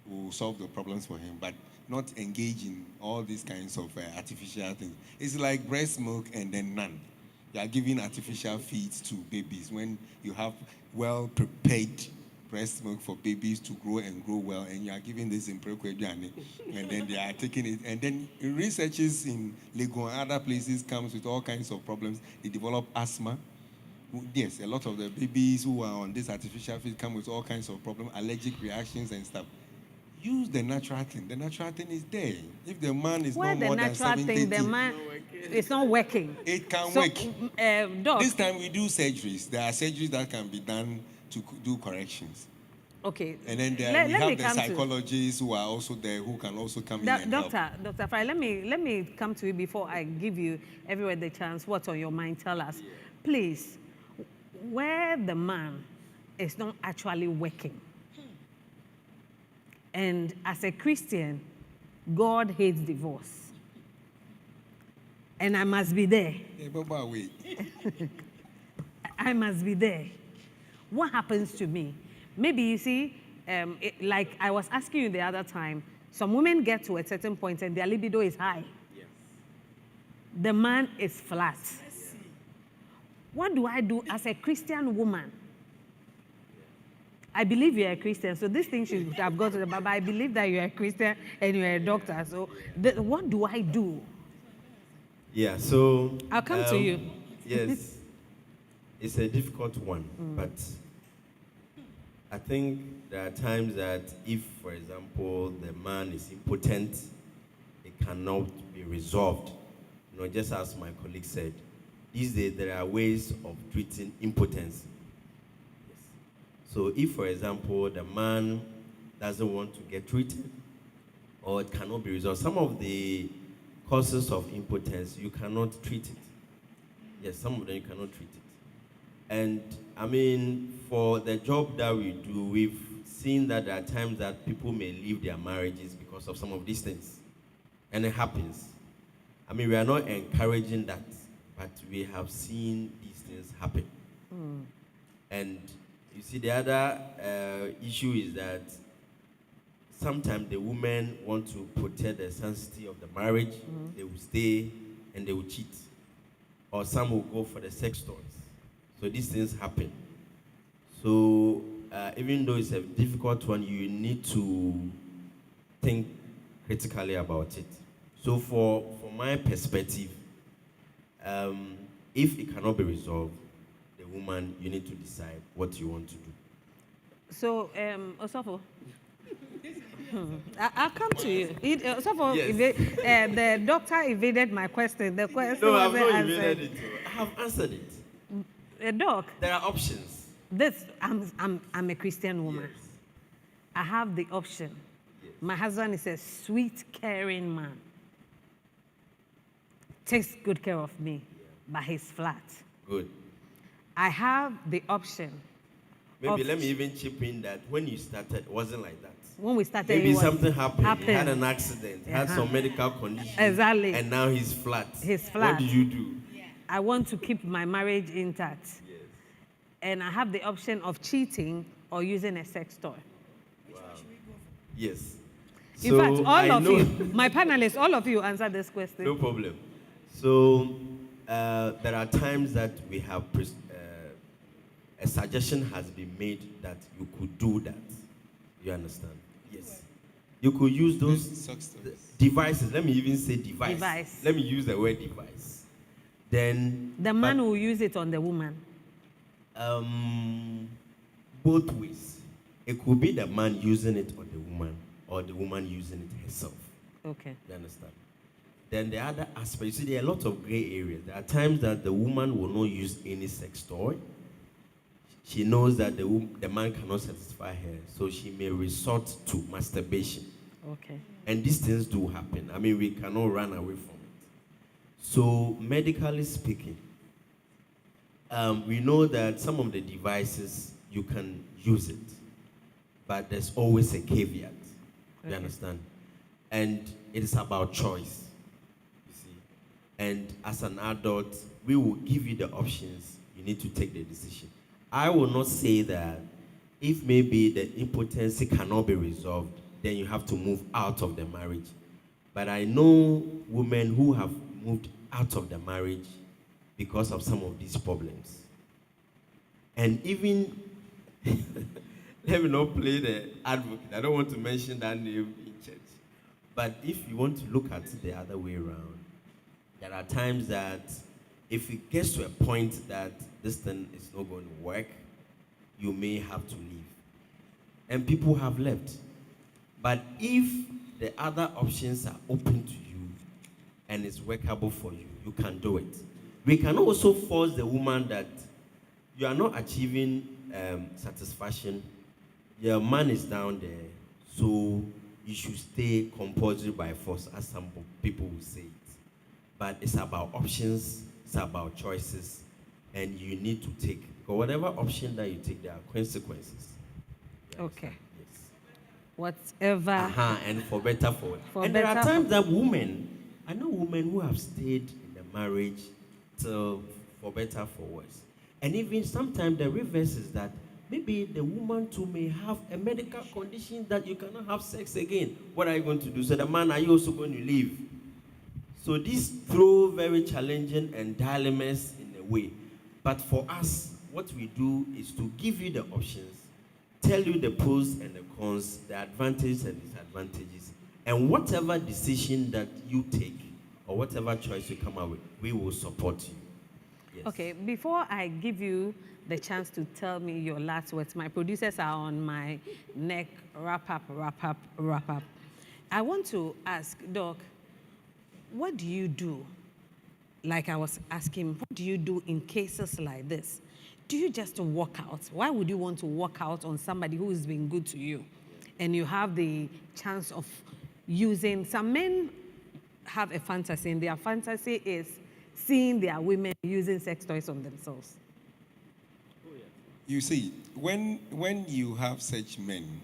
We'll solve the problems for him. But not engage in all these kinds of artificial things. It's like breast milk and then none. You are giving artificial feeds to babies when you have well prepared breast milk for babies to grow and grow well, and you are giving this in Prequedjane, and then they are taking it. And then researchers in Lagos and other places comes with all kinds of problems. They develop asthma. Yes, a lot of the babies who are on this artificial feed come with all kinds of problems, allergic reactions and stuff. Use the natural thing. The natural thing is there. If the man is Where not the more than natural 70, thing, the man, it's not working. it can So, work. Doc, This time we do surgeries. There are surgeries that can be done to do corrections. okay. And then there, we have the psychologists who are also there who can also come in and help. Dr. Fry, let me come to you before I give you everyone the chance. What's on your mind? Tell us. Please, where the man is not actually working. And as a Christian, God hates divorce. And I must be there. I must be there. What happens to me? Maybe you see, like I was asking you the other time, some women get to a certain point and their libido is high. Yes. The man is flat. Yes. What do I do as a Christian woman? I believe you're a Christian, so this thing should have gone to the Bible. I believe that you're a Christian and you're a doctor. So what do I do? Yeah, so I'll come to you. Yes, it's a difficult one, but I think there are times that if, for example, the man is impotent, it cannot be resolved. You know, just as my colleague said, these days there are ways of treating impotence. Yes. So if, for example, the man doesn't want to get treated or it cannot be resolved, some of the causes of impotence, you cannot treat it. Yes, some of them you cannot treat it. And I mean, for the job that we do, we've seen that there are times that people may leave their marriages because of some of these things. And it happens. I mean, we are not encouraging that, but we have seen these things happen. And you see, the other issue is that sometimes the women want to protect the sanctity of the marriage. They will stay and they will cheat. Or some will go for the sex toys. So these things happen. So even though it's a difficult one, you need to think critically about it. So from my perspective, if it cannot be resolved, the woman, you need to decide what you want to do. So, Osofo, I'll come to you. Osofo, Yes. the doctor evaded my question. The question No, I've wasn't not answered. evaded it. I have answered it. Doc, There are options. I'm a Christian woman. Yes. I have the option. Yes. My husband is a sweet, caring man. Takes good care of me, but he's flat. Good. I have the option. Maybe let me even chip in that when you started, it wasn't like that. When we started, Maybe it was something happened. He had an accident, had Uh-huh. some medical condition. Exactly. And now he's flat. He's flat. What do you do? I want to keep my marriage intact. Yes. And I have the option of cheating or using a sex toy. Wow. Yes. In fact, all of you, my panelists, all of you answer this question. No problem. So there are times that we have a suggestion has been made that you could do that. You understand? Yes. You could use those devices. Let me even say device. Let me use the word device. Then the man will use it on the woman. Both ways. It could be the man using it on the woman or the woman using it herself. Okay. You understand? Then the other aspect, you see, there are a lot of gray areas. There are times that the woman will not use any sex toy. She knows that the man cannot satisfy her, so she may resort to masturbation. Okay. And these things do happen. I mean, we cannot run away from it. So, medically speaking, we know that some of the devices, you can use it. But there's always a caveat. You understand? And it is about choice. You see? And as an adult, we will give you the options. You need to take the decision. I will not say that if maybe the impotency cannot be resolved, then you have to move out of the marriage. But I know women who have moved out of the marriage because of some of these problems. And even, let me not play the advocate. I don't want to mention that name in church. But if you want to look at it the other way around, there are times that if it gets to a point that this thing is not going to work, you may have to leave. And people have left. But if the other options are open to you and it's workable for you, you can do it. We can also force the woman that you are not achieving satisfaction. Your man is down there, so you should stay compulsory by force, as some people will say it. But it's about options, it's about choices, and you need to take. Because whatever option that you take, there are consequences. Okay. Yes. Whatever. And for better, for worse. For And there are better, times that I know women who have stayed in the marriage till for better, for worse. And even sometimes the reverse is that maybe the woman too may have a medical condition that you cannot have sex again. What are you going to do? So the man, are you also going to leave? So this throw very challenging and dilemmas in a way. But for us, what we do is to give you the options, tell you the pros and the cons, the advantages and disadvantages, and whatever decision that you take or whatever choice you come up with, we will support you. Yes. Okay, before I give you the chance to tell me your last words, my producers are on my neck. Wrap up. I want to ask, Doc, what do you do? Like I was asking, what do you do in cases like this? Do you just walk out? Why would you want to walk out on somebody who has been good to you? And you have the chance of using, some men have a fantasy, and their fantasy is seeing their women using sex toys on themselves. You see, when you have such men,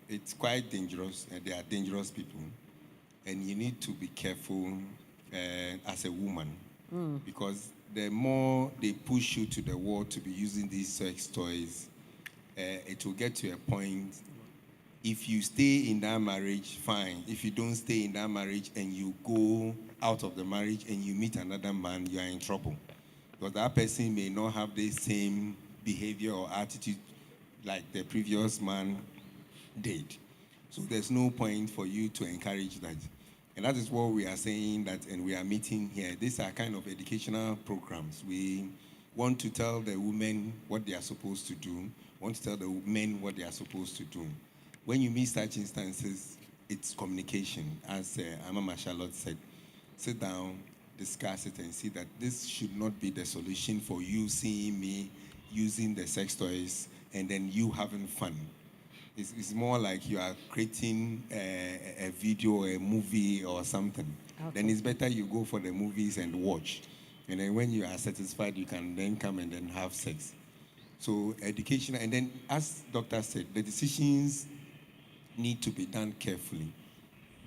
it's quite dangerous. They are dangerous people. And you need to be careful as a woman, because the more they push you to the wall to be using these sex toys, it will get to a point. If you stay in that marriage, fine. If you don't stay in that marriage and you go out of the marriage and you meet another man, you are in trouble. Because that person may not have the same behavior or attitude like the previous man did. So there's no point for you to encourage that. And that is what we are saying, that, and we are meeting here. These are kind of educational programs. We want to tell the women what they are supposed to do, want to tell the men what they are supposed to do. When you meet such instances, it's communication. As Mama Charlotte said, sit down, discuss it, and see that this should not be the solution for you seeing me using the sex toys and then you having fun. It's more like you are creating a video or a movie or something. Okay. Then it's better you go for the movies and watch. And then when you are satisfied, you can then come and then have sex. So education, and then as Doctor said, the decisions need to be done carefully.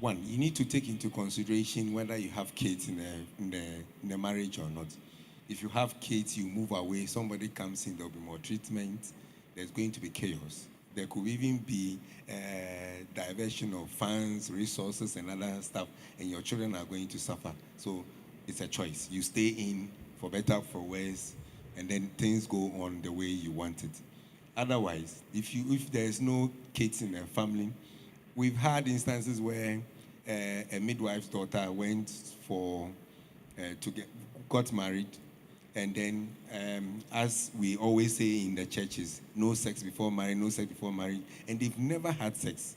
One, you need to take into consideration whether you have kids in the marriage or not. If you have kids, you move away, somebody comes in, there'll be more treatment, there's going to be chaos. There could even be diversion of funds, resources, and other stuff, and your children are going to suffer. So it's a choice. You stay in for better, for worse, and then things go on the way you want it. Otherwise, if there's no kids in the family, we've had instances where a midwife's daughter went got married, and then, as we always say in the churches, no sex before marriage, no sex before marriage, and they've never had sex.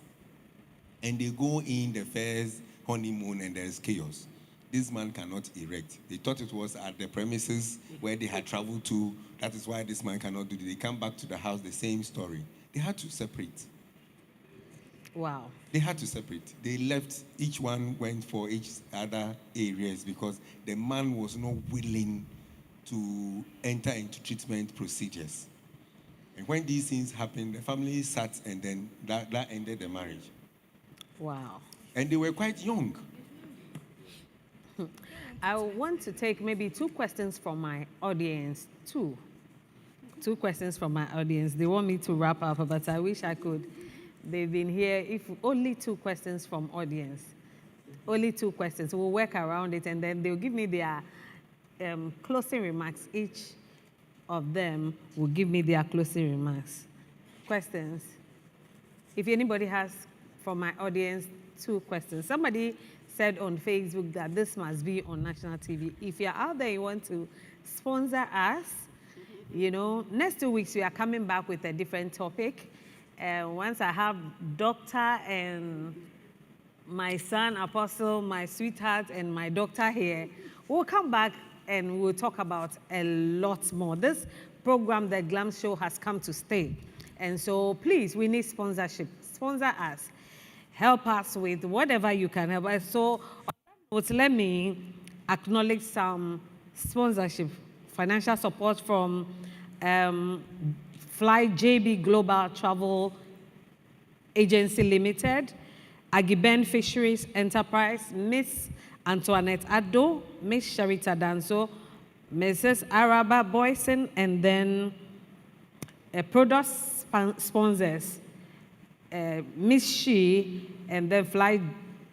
And they go in the first honeymoon and there's chaos. This man cannot erect. They thought it was at the premises where they had traveled to. That is why this man cannot do it. They come back to the house, the same story. They had to separate. Wow. They had to separate. They left, each one went for each other areas because the man was not willing to enter into treatment procedures. And when these things happened, the family sat, and then that ended the marriage. Wow. And they were quite young. I want to take maybe two questions from my audience. Two questions from my audience. They want me to wrap up, but I wish I could. They've been here. If only two questions from audience. Only two questions. We'll work around it, and then they'll give me their closing remarks. Each of them will give me their closing remarks. Questions? If anybody has, from my audience, 2 questions. Somebody said on Facebook that this must be on national TV. If you're out there, you want to sponsor us, next 2 weeks we are coming back with a different topic. Once I have doctor and my son, Apostle, my sweetheart, and my doctor here, we'll come back and we'll talk about a lot more. This program, The Glam Show, has come to stay. And so please, we need sponsorship. Sponsor us. Help us with whatever you can help us. So let me acknowledge some sponsorship, financial support from Fly JB Global Travel Agency Limited, Agiben Fisheries Enterprise, Miss Antoinette Addo, Miss Sharita Danso, Mrs. Araba Boyson, and then product sponsors, Miss She, and then Fly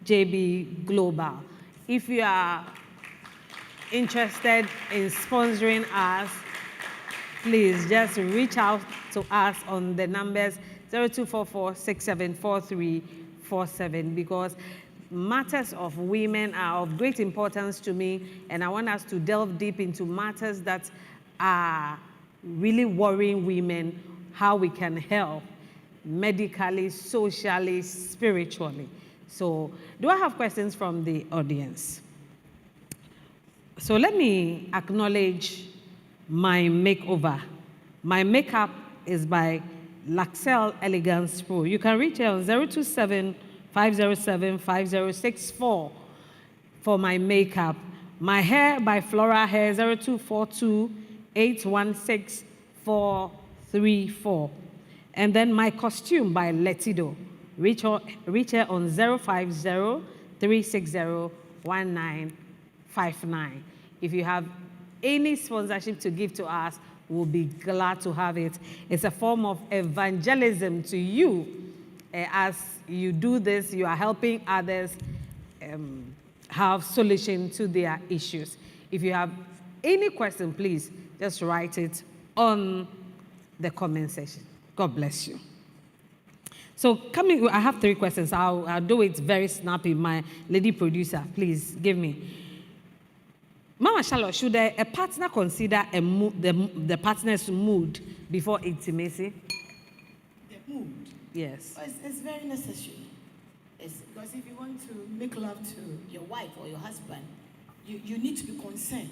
JB Global. If you are interested in sponsoring us, please just reach out to us on the numbers 0244-674347, because matters of women are of great importance to me, and I want us to delve deep into matters that are really worrying women, how we can help medically, socially, spiritually. So, do I have questions from the audience? So let me acknowledge my makeover. My makeup is by Laxel Elegance Pro. You can reach her on 027-507-5064 for my makeup. My hair by Flora Hair, 0242-816-434. And then my costume by Letido. Reach her on 050-360-1959. If you have any sponsorship to give to us, we'll be glad to have it. It's a form of evangelism to you. As you do this, you are helping others have solution to their issues. If you have any question, please just write it on the comment section. God bless you. So I have 3 questions. I'll do it very snappy. My lady producer, please give me. Mama Charlotte, should a partner consider the partner's mood before intimacy? The mood? Yes. Well, it's very necessary. Because if you want to make love to your wife or your husband, you need to be concerned.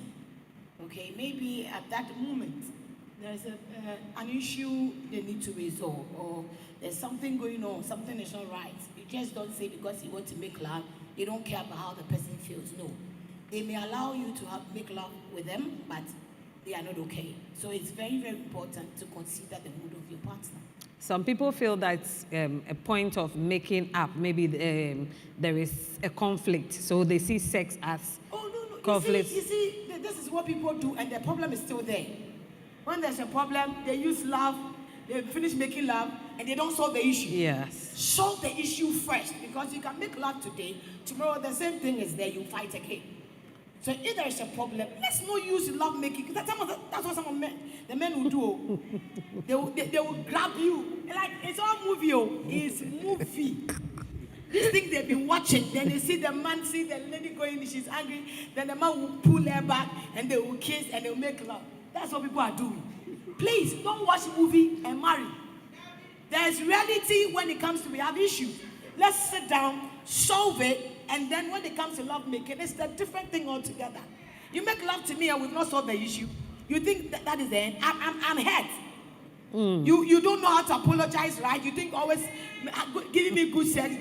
Okay, maybe at that moment, there's an issue they need to resolve, or there's something going on, something is not right. You just don't say because you want to make love, you don't care about how the person feels. No. They may allow you to make love with them, but they are not okay. So it's very, very important to consider the mood of your partner. Some people feel that's a point of making up. Maybe there is a conflict, so they see sex as conflict. You see, this is what people do, and the problem is still there. When there's a problem, they use love, they finish making love, and they don't solve the issue. Yes. Solve the issue first, because you can make love today, tomorrow the same thing is there, you fight again. So if there is a problem, let's not use love making. That's what some of the men will do. They will grab you. Like, it's all movie. It's movie. These things they've been watching. Then they see the man, see the lady going, she's angry. Then the man will pull her back and they will kiss and they will make love. That's what people are doing. Please, don't watch movie and marry. There's reality when it comes to we have issues. Let's sit down, solve it, and then when it comes to love making, it's a different thing altogether. You make love to me and we've not solved the issue. You think that is the end? I'm hurt. You don't know how to apologize, right? You think always giving me good sex.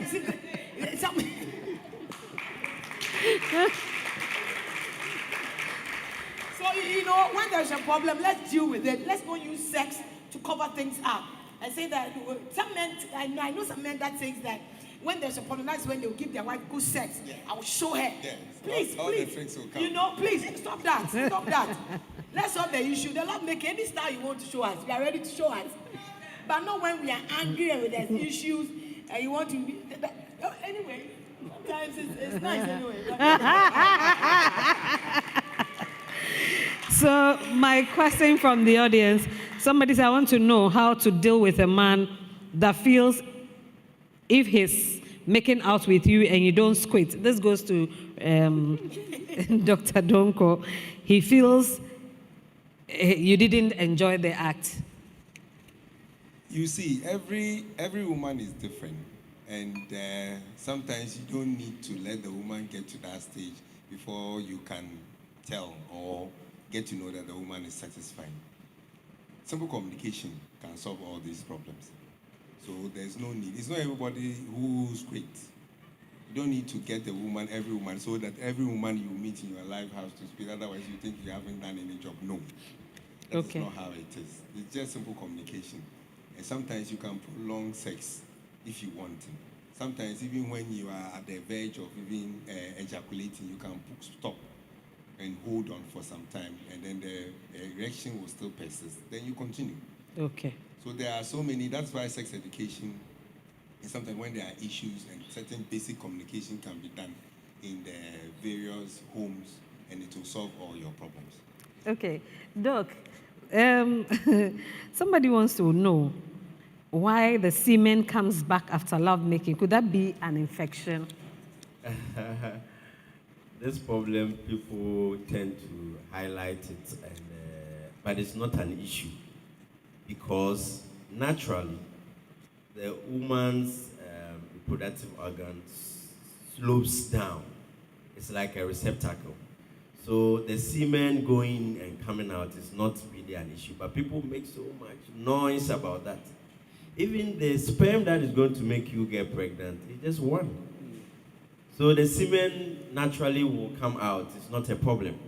So, when there's a problem, let's deal with it. Let's not use sex to cover things up. I say that some men, I know some men that think that when there's a problem, that's when they'll give their wife good sex. Yeah. I will show her. Yeah. Please, all the drinks will come. Please, stop that. Stop that. Let's solve the issue. The love make any style you want to show us. We are ready to show us. But not when we are angry and there's issues and you want to be... Anyway, sometimes it's nice anyway. So my question from the audience, somebody said, I want to know how to deal with a man that feels if he's making out with you and you don't squint. This goes to Dr. Donko. He feels you didn't enjoy the act. You see, every woman is different, and sometimes you don't need to let the woman get to that stage before you can tell or get to know that the woman is satisfied. Simple communication can solve all these problems. So there's no need. It's not everybody who's great. You don't need to get every woman, so that every woman you meet in your life has to speak. Otherwise, you think you haven't done any job. No, that's not how it is. It's just simple communication. And sometimes you can prolong sex if you want to. Sometimes even when you are at the verge of even ejaculating, you can stop and hold on for some time, and then the erection will still persist. Then you continue. Okay. So there are so many. That's why sex education is sometimes when there are issues and certain basic communication can be done in the various homes, and it will solve all your problems. Okay. Doc, somebody wants to know why the semen comes back after lovemaking. Could that be an infection? This problem, people tend to highlight it, but it's not an issue because naturally, the woman's reproductive organs slopes down. It's like a receptacle. So the semen going and coming out is not really an issue, but people make so much noise about that. Even the sperm that is going to make you get pregnant is just one. So the semen naturally will come out. It's not a problem.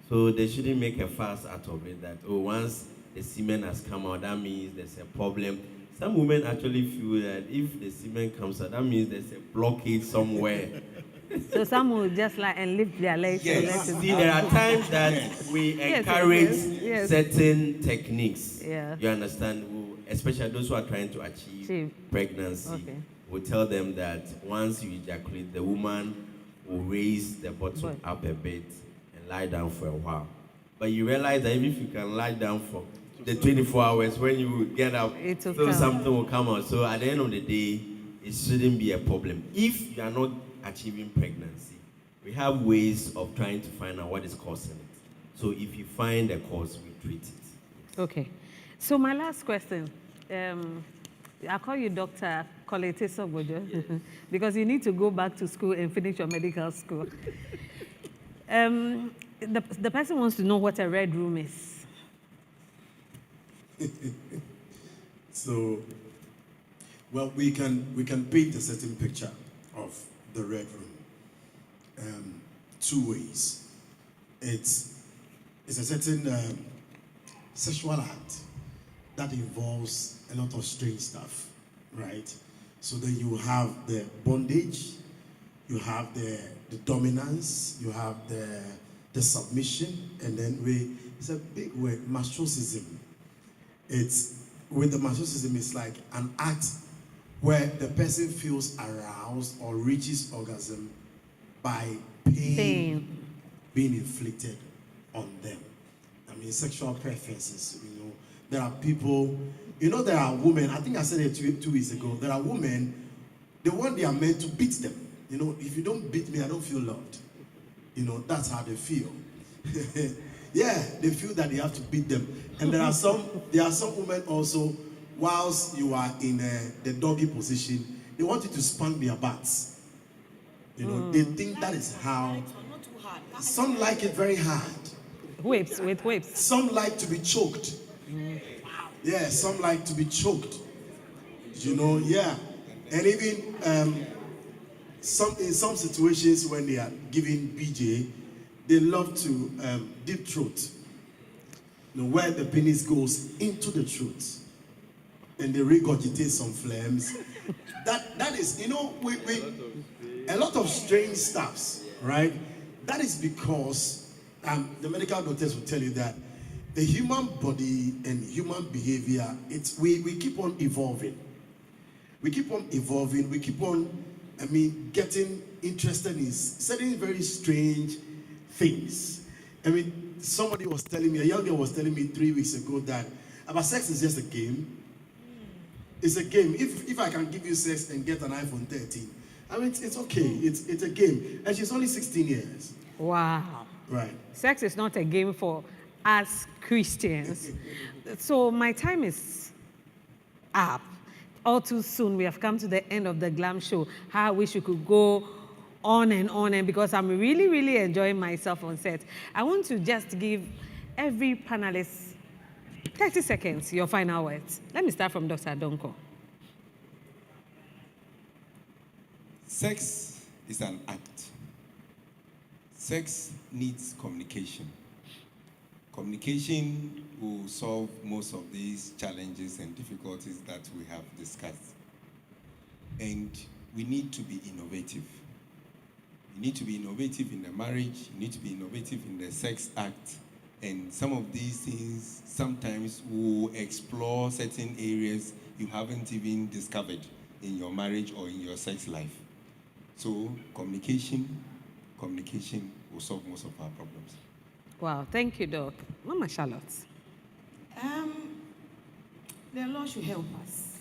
So they shouldn't make a fuss out of it that, oh, once the semen has come out, that means there's a problem. Some women actually feel that if the semen comes out, that means there's a blockage somewhere. So some will just like and lift their legs. Yes. See, there are times that we encourage certain techniques. Yeah. You understand? Especially those who are trying to achieve pregnancy. Okay. We tell them that once you ejaculate, the woman will raise the bottom up a bit and lie down for a while. But you realize that even if you can lie down for the 24 hours, when you get up, something will come out. So at the end of the day, it shouldn't be a problem. If you are not achieving pregnancy, we have ways of trying to find out what is causing it. So if you find the cause, we treat it. Okay. So my last question, I'll call you Dr. Kolete Sobojo, because you need to go back to school and finish your medical school. The person wants to know what a red room is. So, well, we can paint a certain picture of the red room two ways. It's a certain sexual act that involves a lot of strange stuff, right? So then you have the bondage, you have the dominance, you have the submission, and then it's a big word, masochism. With the masochism, it's like an act where the person feels aroused or reaches orgasm by pain being inflicted on them. I mean, sexual preferences, there are people, there are women, I think I said it 2 weeks ago, there are women, they want their men to beat them. If you don't beat me, I don't feel loved. That's how they feel. Yeah, they feel that they have to beat them. And there are some women also, whilst you are in the doggy position, they want you to spank their butts. They think that is how. Some like it very hard. Whips, with whips. Some like to be choked. Yeah, some like to be choked. Yeah. And even in some situations when they are giving BJ, they love to deep throat. Where the penis goes into the throat. And they regurgitate some phlegms. That is, a lot of strange stuffs, right? That is because the medical doctors will tell you that the human body and human behavior, we keep on evolving. We keep on evolving. We keep on, getting interested in certain very strange things. somebody was telling me, a young girl was telling me 3 weeks ago that about sex is just a game. It's a game. If I can give you sex and get an iPhone 13, I mean, it's okay. It's a game. And she's only 16 years. Wow. Right. Sex is not a game for us Christians. So my time is up. All too soon, we have come to the end of the Glam Show. How I wish we could go on, and because I'm really, really enjoying myself on set. I want to just give every panelist 30 seconds, your final words. Let me start from Dr. Donko. Sex is an act. Sex needs communication. Communication will solve most of these challenges and difficulties that we have discussed. And we need to be innovative. You need to be innovative in the marriage. You need to be innovative in the sex act. And some of these things sometimes will explore certain areas you haven't even discovered in your marriage or in your sex life. So communication will solve most of our problems. Wow, thank you, Doc. Mama Charlotte. The Lord should help us.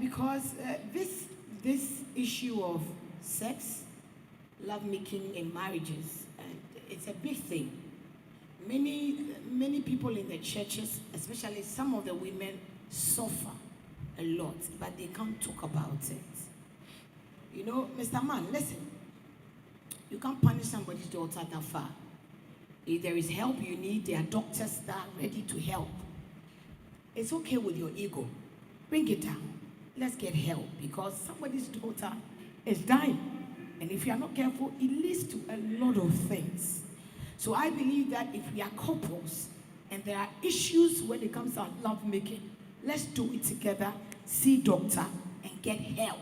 Because this issue of sex, lovemaking in marriages, it's a big thing. Many people in the churches, especially some of the women, suffer a lot, but they can't talk about it. You know, Mr. Man, listen. You can't punish somebody's daughter that far. If there is help you need, there are doctors that are ready to help. It's okay with your ego. Bring it down. Let's get help, because somebody's daughter is dying. And if you are not careful, it leads to a lot of things. So I believe that if we are couples and there are issues when it comes to love making, let's do it together, see doctor, and get help.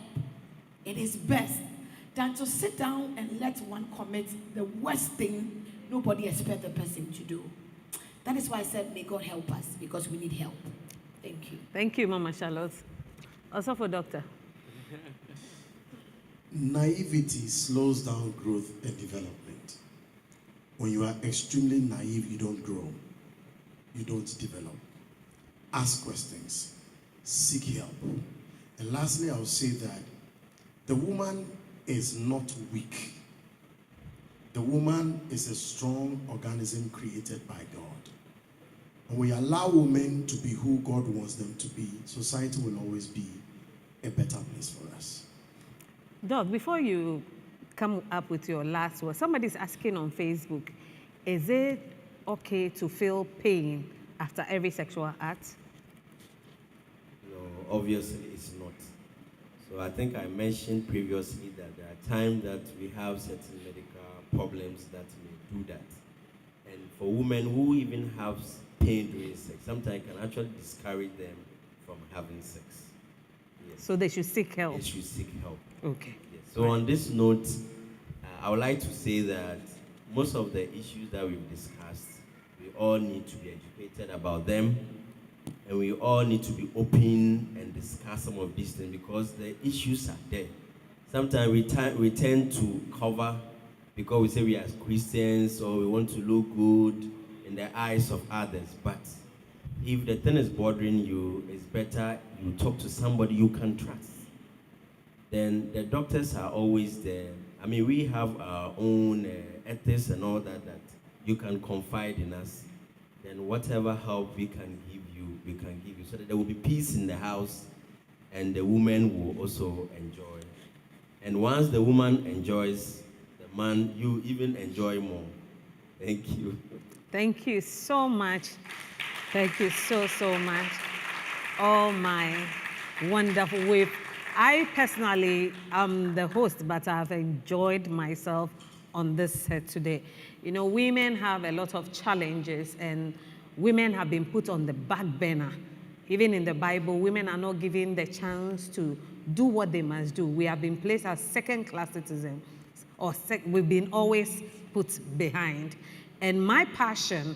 It is best than to sit down and let one commit the worst thing nobody expects the person to do. That is why I said, may God help us, because we need help. Thank you. Thank you, Mama Charlotte. Also for Doctor. Naivety slows down growth and development. When you are extremely naive, you don't grow. You don't develop. Ask questions. Seek help. And lastly, I will say that the woman is not weak. The woman is a strong organism created by God. When we allow women to be who God wants them to be, society will always be a better place for us. Doc, before you come up with your last word, somebody's asking on Facebook, is it okay to feel pain after every sexual act? No, obviously it's not. So I think I mentioned previously that there are times that we have certain medical problems that may do that. And for women who even have pain during sex, sometimes can actually discourage them from having sex. Yes. So they should seek help. They should seek help. Okay. Yes. So on this note, I would like to say that most of the issues that we've discussed, we all need to be educated about them, and we all need to be open and discuss some of these things, because the issues are there. Sometimes we tend to cover because we say we are Christians or we want to look good in the eyes of others. But if the thing is bothering you, it's better you talk to somebody you can trust. Then the doctors are always there. I mean, we have our own ethics and all that you can confide in us. Then whatever help we can give you, so that there will be peace in the house and the woman will also enjoy. And once the woman enjoys, the man, you even enjoy more. Thank you. Thank you so much. Thank you so much. Oh my wonderful whip. I personally am the host, but I've enjoyed myself on this set today. You know, women have a lot of challenges, and women have been put on the back burner. Even in the Bible, women are not given the chance to do what they must do. We have been placed as second-class citizens, or we've been always put behind. And my passion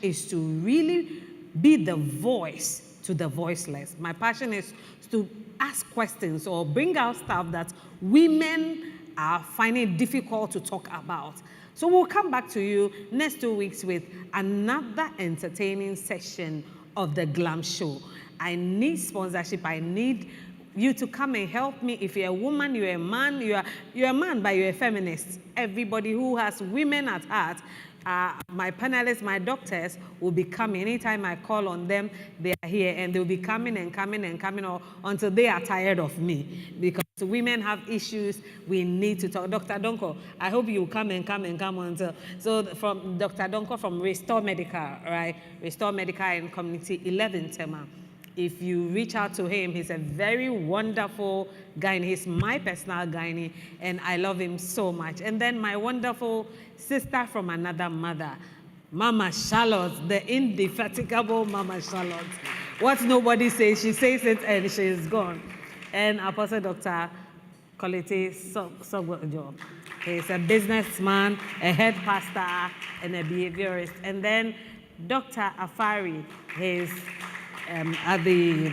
is to really be the voice to the voiceless. My passion is to ask questions or bring out stuff that women are finding difficult to talk about. So we'll come back to you next 2 weeks with another entertaining session of the Glam Show. I need sponsorship. I need you to come and help me. If you're a woman, you're a man, you're a man, but you're a feminist. Everybody who has women at heart, my panelists, my doctors will be coming. Anytime I call on them, they are here, and they'll be coming and coming and coming until they are tired of me. Because women have issues, we need to talk. Dr. Donko, I hope you come until. So from Dr. Donko from Restore Medical, right? Restore Medical and Community 11 Tema. If you reach out to him, he's a very wonderful guy. He's my personal gynae, and I love him so much. And then my wonderful sister from another mother, Mama Charlotte, the indefatigable Mama Charlotte. What nobody says, she says it, and she's gone. And Apostle Dr. Kolete Sogwajo. He's a businessman, a head pastor, and a behaviorist. And then Dr. Afari, he's at the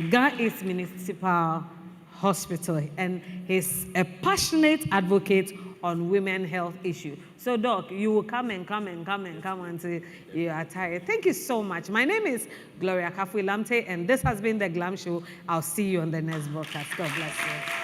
Ga East Municipal Hospital, and he's a passionate advocate on women health issues. So, Doc, you will come until you are tired. Thank you so much. My name is Gloria Kafui Lamte, and this has been the Glam Show. I'll see you on the next broadcast. God bless you.